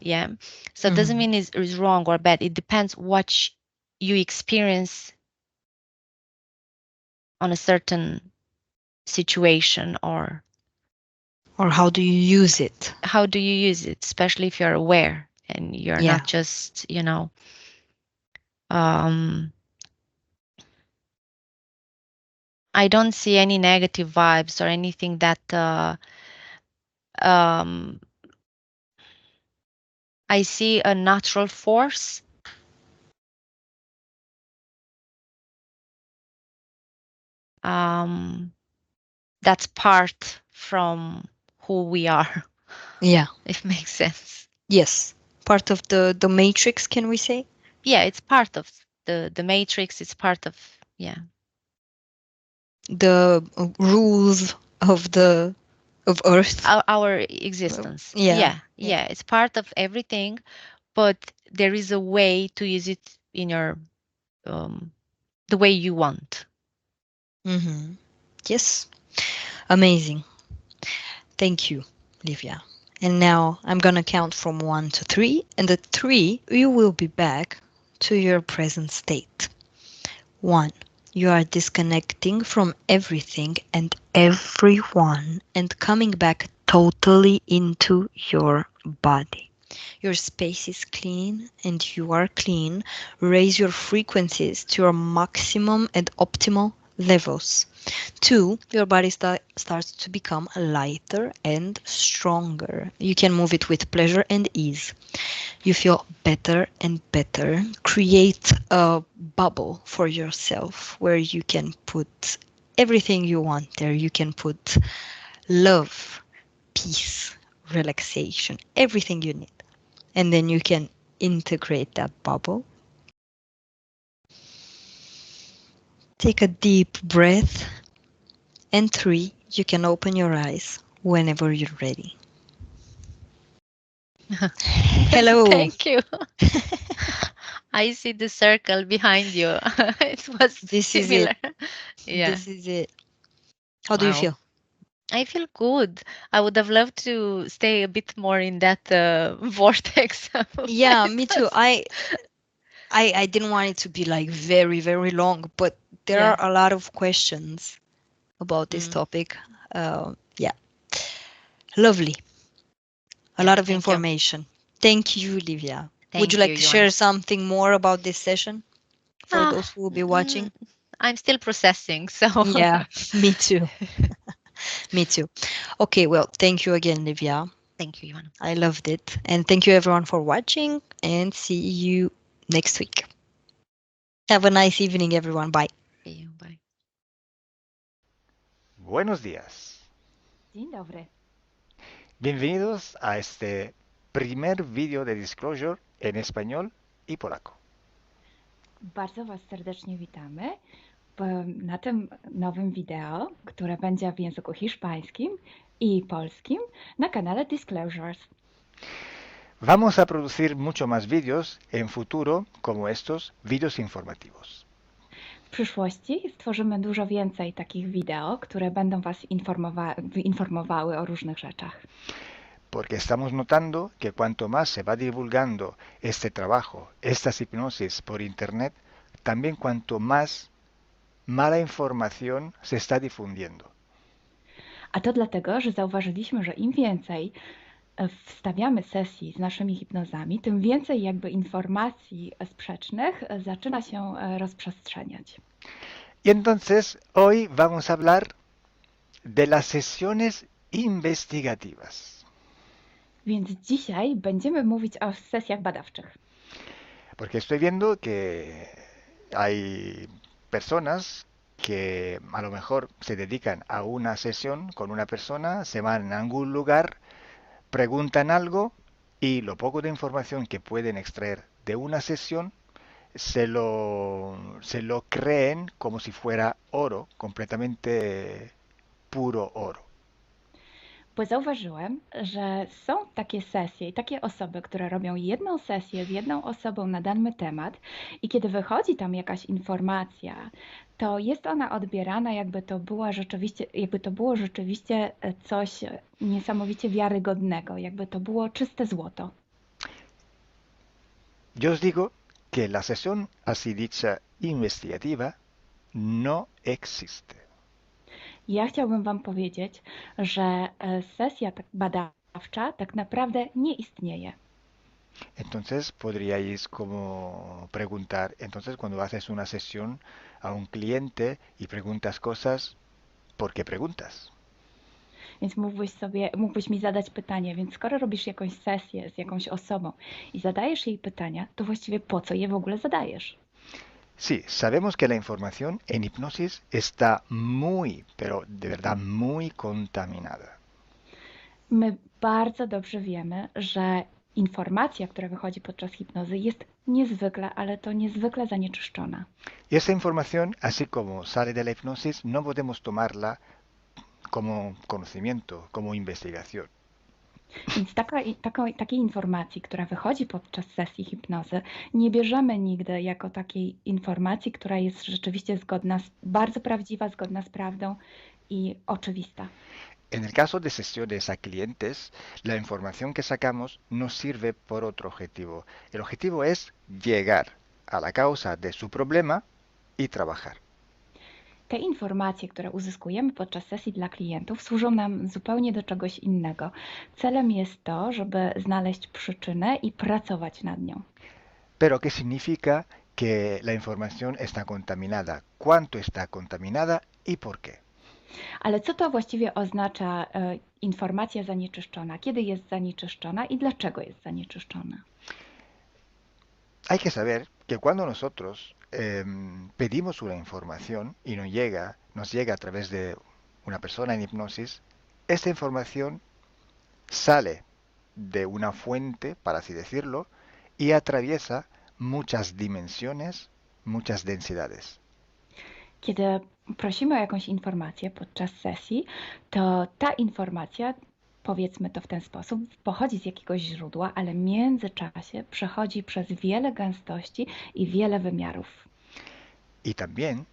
Yeah. So it doesn't Mm-hmm. mean it's wrong or bad. It depends what you experience on a certain situation, or Or how do you use it? how do you use it, especially if you're aware and you're Yeah. not just, um, I don't see any negative vibes or anything that um, I see a natural force um, that's part from who we are, Yeah. if it makes sense. Yes. Part of the matrix, can we say? Yeah, it's part of the matrix. It's part of, yeah, The rules of Earth. our existence. Yeah. Yeah, Yeah. yeah, it's part of everything, but there is a way to use it in your um, the way you want. Mm-hmm. Yes. Amazing. Thank you, Livia. And now I'm gonna count from 1 to 3, and at 3 you will be back to your present state. 1, You are disconnecting from everything and everyone and coming back totally into your body. Your space is clean and you are clean. Raise your frequencies to your maximum and optimal levels. 2, your body starts to become lighter and stronger. You can move it with pleasure and ease. You feel better and better. Create a bubble for yourself where you can put everything you want there. You can put love, peace, relaxation, everything you need. And then you can integrate that bubble. Take a deep breath. And 3, you can open your eyes whenever you're ready. Hello. Thank you. I see the circle behind you. It was This is it. similar. Yeah. This is it. How do you Wow. feel? I feel good. I would have loved to stay a bit more in that vortex. Yeah, It me too. was, I didn't want it to be like very, very long, but there yeah. are a lot of questions about this Mm, topic. Yeah, lovely. A yeah. lot of Thank you. information. Thank you, Livia. Would you Thank you, like to share Ioana. something more about this session for Ah, those who will be watching? I'm still processing, so Yeah, me too. Me too. Okay, well, thank you again, Livia. thank you, Ioana. I loved it. And thank you everyone for watching and see you next week. Have a nice evening, everyone. Bye. See you. Bye. Buenos días. Dzień dobry. Bienvenidos a este primer vídeo de Disclosure en español y polaco. Bardzo Was serdecznie witamy na tym nowym wideo, które będzie w języku hiszpańskim i polskim na kanale Disclosures. Vamos a producir mucho más vídeos en futuro como estos vídeos informativos. W przyszłości stworzymy dużo więcej takich wideo, które będą Was informowały o różnych rzeczach. Porque estamos notando que cuanto más se va divulgando este trabajo, estas hipnosis por internet, también cuanto más mala información se está difundiendo. A to dlatego, że zauważyliśmy, że im więcej wstawiamy sesji z naszymi hipnozami, tym więcej jakby informacji sprzecznych zaczyna się rozprzestrzeniać. Y entonces hoy vamos a hablar de las sesiones investigativas. Więc dzisiaj będziemy mówić o sesjach badawczych. Porque estoy viendo que hay personas que a lo mejor se dedican a una sesión con una persona, se van a algún lugar, preguntan algo y lo poco de información que pueden extraer de una sesión se lo creen como si fuera oro, completamente puro oro. Bo zauważyłem, że są takie sesje i takie osoby, które robią jedną sesję z jedną osobą na dany temat i kiedy wychodzi tam jakaś informacja, to jest ona odbierana jakby to było rzeczywiście coś niesamowicie wiarygodnego, jakby to było czyste złoto. Yo os digo que la sesión así dicha investigativa no existe. Ja chciałbym Wam powiedzieć, że sesja badawcza tak naprawdę nie istnieje. Entonces podríais como preguntar, entonces cuando haces una sesión a un cliente y preguntas cosas, ¿por qué preguntas? Więc mógłbyś mi zadać pytanie, więc skoro robisz jakąś sesję z jakąś osobą i zadajesz jej pytania, to właściwie po co je w ogóle zadajesz? Sí, sabemos que la información en hipnosis está muy, pero de verdad muy contaminada. My bardzo dobrze wiemy, że informacja, która wychodzi podczas hipnozy jest niezwykle, ale to niezwykle zanieczyszczona. Y esa información, así como sale de la hipnosis, no podemos tomarla como conocimiento, como investigación. Więc takiej informacji, która wychodzi podczas sesji hipnozy, nie bierzemy nigdy jako takiej informacji, która jest rzeczywiście bardzo prawdziwa, zgodna z prawdą i oczywista. En el caso de sesiones a clientes, la información que sacamos nos sirve por otro objetivo. El objetivo es llegar a la causa de su problema y trabajar. te informacje, które uzyskujemy podczas sesji dla klientów, służą nam zupełnie do czegoś innego. Celem jest to, żeby znaleźć przyczynę i pracować nad nią. Pero ¿qué significa que la información está contaminada? ¿Cuánto está contaminada y por qué? Ale co to właściwie oznacza informacja zanieczyszczona? Kiedy jest zanieczyszczona i dlaczego jest zanieczyszczona? Hay que saber que cuando nosotros pedimos una información y nos llega a través de una persona en hipnosis, esta información sale de una fuente, para así decirlo, y atraviesa muchas dimensiones, muchas densidades. Kiedy prosimy o jakąś informację podczas sesji, to ta informacja, powiedzmy to w ten sposób, pochodzi z jakiegoś źródła, ale w międzyczasie przechodzi przez wiele gęstości i wiele wymiarów. Y también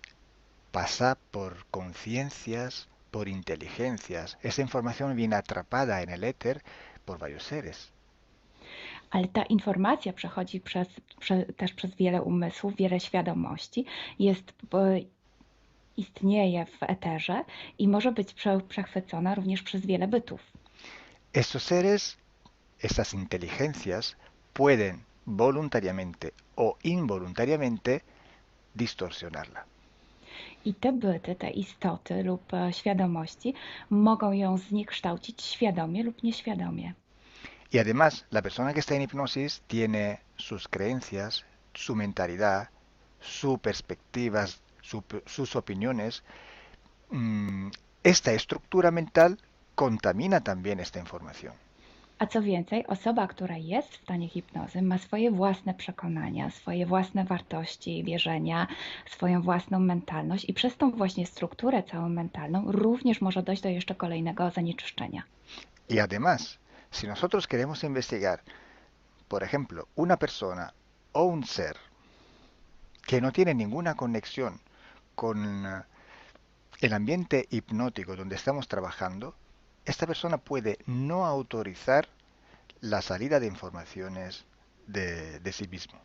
pasa por conciencias, por inteligencias. Esa información viene atrapada en el éter por varios seres. Ale ta informacja przechodzi też przez wiele umysłów, wiele świadomości, istnieje w eterze i może być przechwycona również przez wiele bytów. Estos seres, estas inteligencias, pueden voluntariamente o involuntariamente distorsionarla. I te byty, te istoty lub świadomości mogą ją zniekształcić świadomie lub nieświadomie. Y además, la persona que está en hipnosis tiene sus creencias, su mentalidad, sus perspectivas, sus opiniones. Esta estructura mental contamina también esta información. A co więcej, osoba, która jest w stanie hipnozy, ma swoje własne przekonania, swoje własne wartości, wierzenia, swoją własną mentalność i przez tą właśnie strukturę całą mentalną również może dojść do jeszcze kolejnego zanieczyszczenia. Y además, si nosotros queremos investigar, por ejemplo, una persona o un ser que no tiene ninguna conexión con el ambiente hipnótico donde estamos trabajando, esta persona puede no autorizar la salida de informaciones de sí mismo.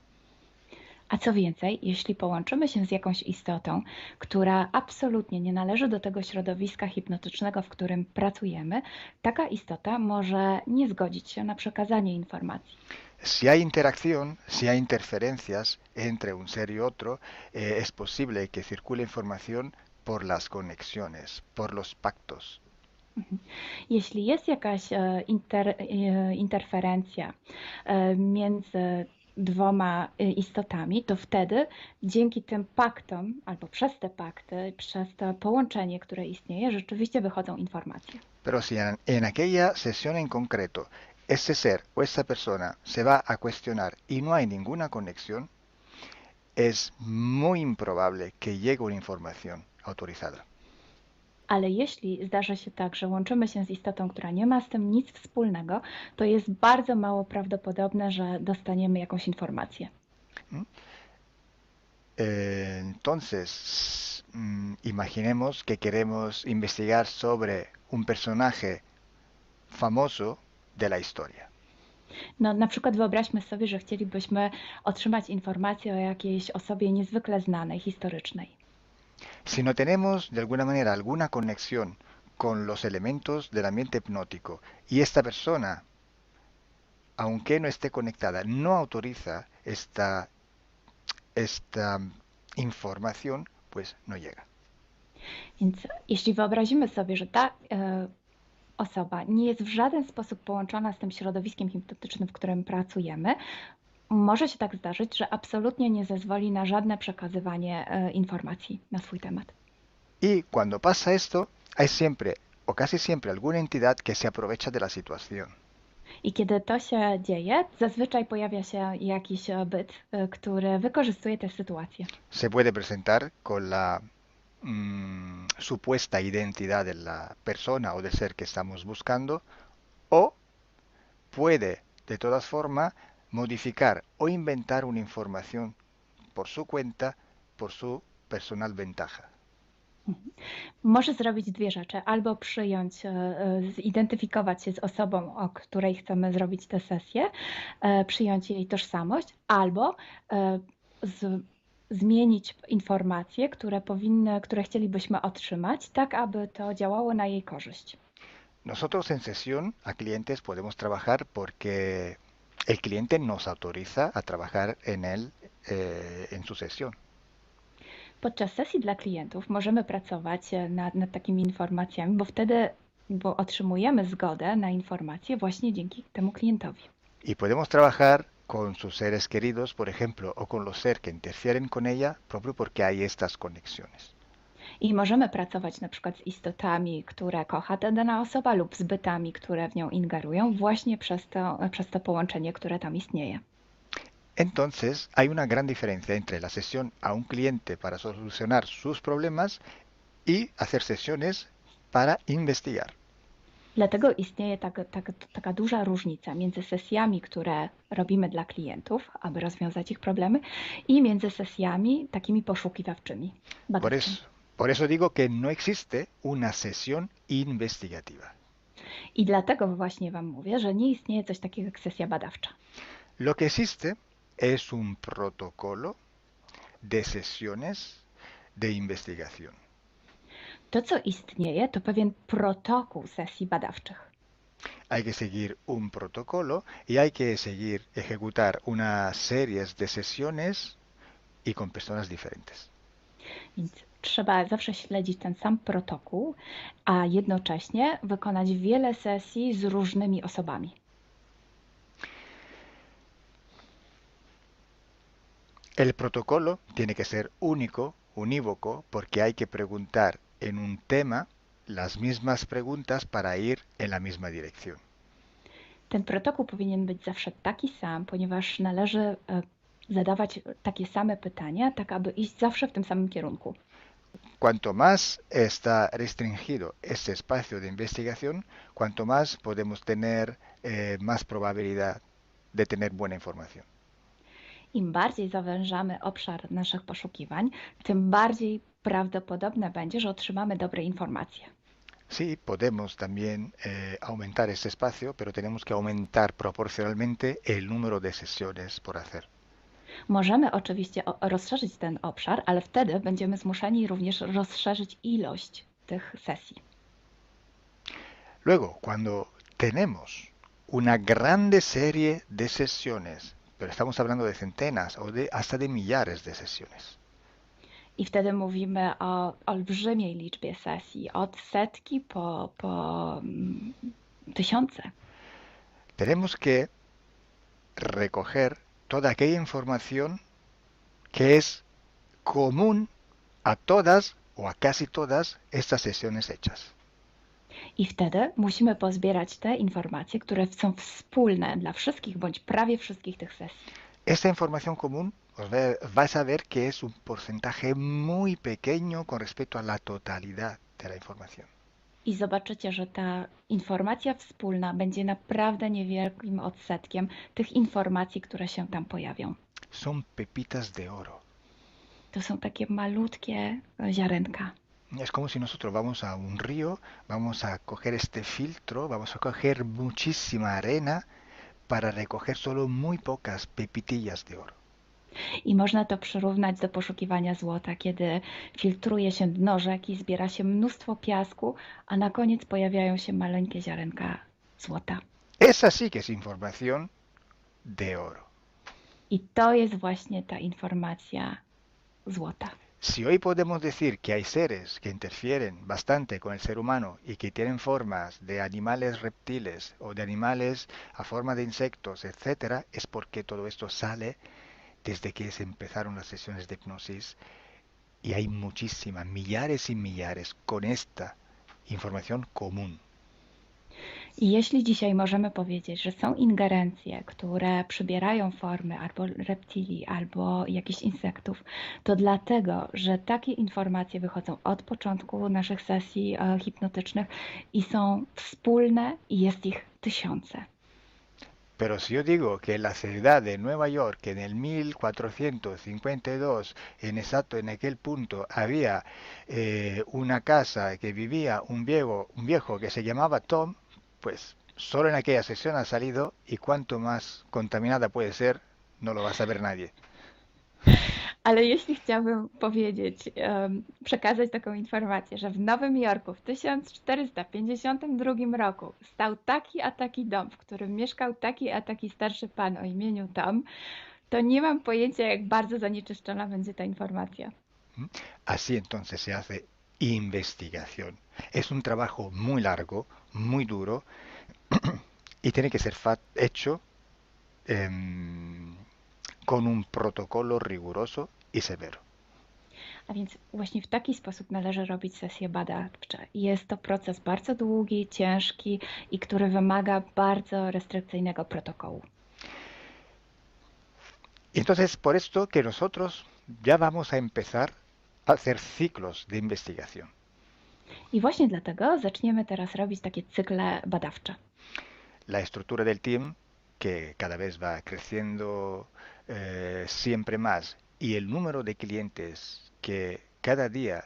A co więcej, jeśli połączymy się z jakąś istotą, która absolutnie nie należy do tego środowiska hipnotycznego, w którym pracujemy, taka istota może nie zgodzić się na przekazanie informacji. Si hay interacción, si hay interferencias entre un ser y otro, es posible que circule información por las conexiones, por los pactos. Jeśli jest jakaś interferencja między dwoma istotami, to wtedy dzięki tym paktom, albo przez te pakty, przez to połączenie, które istnieje, rzeczywiście wychodzą informacje. Pero si en aquella sesión en concreto ese ser o esa persona se va a cuestionar y no hay ninguna conexión, es muy improbable que llegue una información autorizada. Ale jeśli zdarza się tak, że łączymy się z istotą, która nie ma z tym nic wspólnego, to jest bardzo mało prawdopodobne, że dostaniemy jakąś informację. Entonces, imaginemos que queremos investigar sobre un personaje famoso de la historia. No, na przykład wyobraźmy sobie, że chcielibyśmy otrzymać informację o jakiejś osobie niezwykle znanej, historycznej. Si no tenemos de alguna manera alguna conexión con los elementos del ambiente hipnótico y esta persona, aunque no esté conectada, no autoriza esta información, pues no llega. Więc jeśli wyobrazimy sobie, że ta osoba nie jest w żaden sposób połączona z tym środowiskiem hipnotycznym, w którym pracujemy, może się tak zdarzyć, że absolutnie nie zezwoli na żadne przekazywanie informacji na swój temat. Y cuando pasa esto, hay siempre o casi siempre alguna entidad que se aprovecha de la situación. I kiedy to się dzieje, zazwyczaj pojawia się jakiś byt, który wykorzystuje tę sytuację. Se puede presentar con la supuesta identidad de la persona o del ser que estamos buscando, o puede de todas formas modificar o inventar una información por su cuenta, por su personal ventaja. Może zrobić dwie rzeczy. Albo przyjąć, zidentyfikować się z osobą, o której chcemy zrobić tę sesję, przyjąć jej tożsamość, albo zmienić informacje, które chcielibyśmy otrzymać, tak aby to działało na jej korzyść. Nosotros en sesión a clientes podemos trabajar porque el cliente nos autoriza a trabajar en él en su sesión. Podczas sesji dla klientów możemy pracować nad takimi informacjami, bo otrzymujemy zgodę na informacje właśnie dzięki temu klientowi. Y podemos trabajar con sus seres queridos, por ejemplo, o con los seres que interfieren con ella, propio porque hay estas conexiones. I możemy pracować na przykład z istotami, które kocha ta dana osoba lub z bytami, które w nią ingerują właśnie przez to połączenie, które tam istnieje. Entonces, hay una gran diferencia entre la sesión a un cliente para solucionar sus problemas y hacer sesiones para investigar. Dlatego istnieje taka duża różnica między sesjami, które robimy dla klientów, aby rozwiązać ich problemy, i między sesjami takimi poszukiwawczymi, badawczymi. Por eso digo que no existe una sesión investigativa. I dlatego właśnie Wam mówię, że nie istnieje coś takiego jak sesja badawcza. Lo que existe es un protocolo de sesiones de investigación. To, co istnieje, to pewien protokół sesji badawczych. Hay que seguir un protocolo y hay que ejecutar unas series de sesiones y con personas diferentes. Więc trzeba zawsze śledzić ten sam protokół, a jednocześnie wykonać wiele sesji z różnymi osobami. El protocolo tiene que ser único, unívoco, porque hay que preguntar en un tema las mismas preguntas para ir en la misma dirección. Ten protokół powinien być zawsze taki sam, ponieważ należy zadawać takie same pytania, tak aby iść zawsze w tym samym kierunku. Cuanto más está restringido este espacio de investigación, cuanto más podemos tener más probabilidad de tener buena información. Im bardziej zawężamy obszar naszych poszukiwań, tym bardziej prawdopodobne będzie, że otrzymamy dobre informacje. Sí, podemos también aumentar este espacio, pero tenemos que aumentar proporcionalmente el número de sesiones por hacer. Możemy oczywiście rozszerzyć ten obszar, ale wtedy będziemy zmuszeni również rozszerzyć ilość tych sesji. Luego, cuando tenemos una grande serie de sesiones, pero estamos hablando de centenas o hasta de millares de sesiones. I wtedy mówimy o olbrzymiej liczbie sesji, od setki po tysiące. Tenemos que recoger toda aquella información que es común a todas o a casi todas estas sesiones hechas. I wtedy musimy pozbierać te informacje, które są wspólne dla wszystkich bądź prawie wszystkich tych sesji. Esta información común vais a ver que es un porcentaje muy pequeño con respecto a la totalidad de la información. I zobaczycie, że ta informacja wspólna będzie naprawdę niewielkim odsetkiem tych informacji, które się tam pojawią. Son pepitas de oro. To są takie malutkie ziarenka. Es como si nosotros vamos a un río, vamos a coger este filtro, vamos a coger muchísima arena para recoger solo muy pocas pepitillas de oro. I można to przyrównać do poszukiwania złota, kiedy filtruje się dno rzeki, zbiera się mnóstwo piasku, a na koniec pojawiają się maleńkie ziarenka złota. Esa sí que es información de oro. I to jest właśnie ta informacja złota. Si hoy podemos decir que hay seres que interfieren bastante con el ser humano y que tienen formas de animales reptiles o de animales a forma de insectos, etcétera, es porque todo esto sale desde que se empezaron las sesiones de hipnosis y hay muchísimas, millares y millares con esta información común. I jeśli dzisiaj możemy powiedzieć, że są ingerencje, które przybierają formy albo reptilii, albo jakichś insektów, to dlatego, że takie informacje wychodzą od początku naszych sesji hipnotycznych i są wspólne i jest ich tysiące. Pero si yo digo que en la ciudad de Nueva York, en el 1452, en aquel punto, había una casa que vivía un viejo que se llamaba Tom, pues solo en aquella sesión ha salido y cuanto más contaminada puede ser, no lo va a saber nadie. Ale jeśli chciałbym powiedzieć, przekazać taką informację, że w Nowym Jorku w 1452 roku stał taki a taki dom, w którym mieszkał taki a taki starszy pan o imieniu Tom, to nie mam pojęcia, jak bardzo zanieczyszczona będzie ta informacja. Así entonces se hace investigación. Es un trabajo muy largo, muy duro y tiene que ser hecho con un protocolo riguroso y severo. A więc właśnie w taki sposób należy robić sesje badawcze. Jest to proces bardzo długi, ciężki i który wymaga bardzo restrykcyjnego protokołu. Y entonces por esto que nosotros ya vamos a empezar a hacer ciclos de investigación. I właśnie dlatego zaczniemy teraz robić takie cykle badawcze. La estructura del team, que cada vez va creciendo siempre más, y el número de clientes que cada día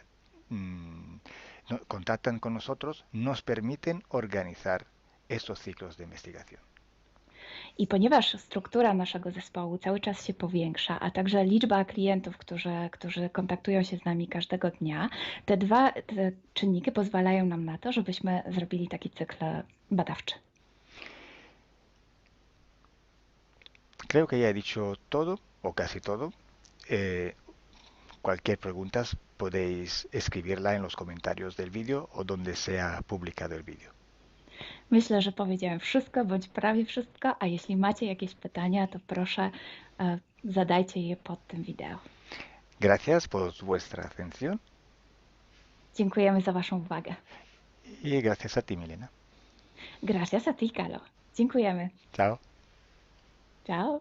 contactan con nosotros, nos permiten organizar estos ciclos de investigación. I ponieważ struktura naszego zespołu cały czas się powiększa, a także liczba klientów, którzy kontaktują się z nami każdego dnia, te czynniki pozwalają nam na to, żebyśmy zrobili taki cykl badawczy. Creo que ya he dicho todo, o casi todo. Cualquier pregunta podéis escribirla en los comentarios del vídeo o donde sea publicado el vídeo. Myślę, że powiedziałem wszystko, bądź prawie wszystko, a jeśli macie jakieś pytania, to proszę zadajcie je pod tym wideo. Gracias por vuestra atención. Dziękujemy za Waszą uwagę. Y gracias a ti, Milena. Gracias a ti, Kalo. Dziękujemy. Chao. Ciao.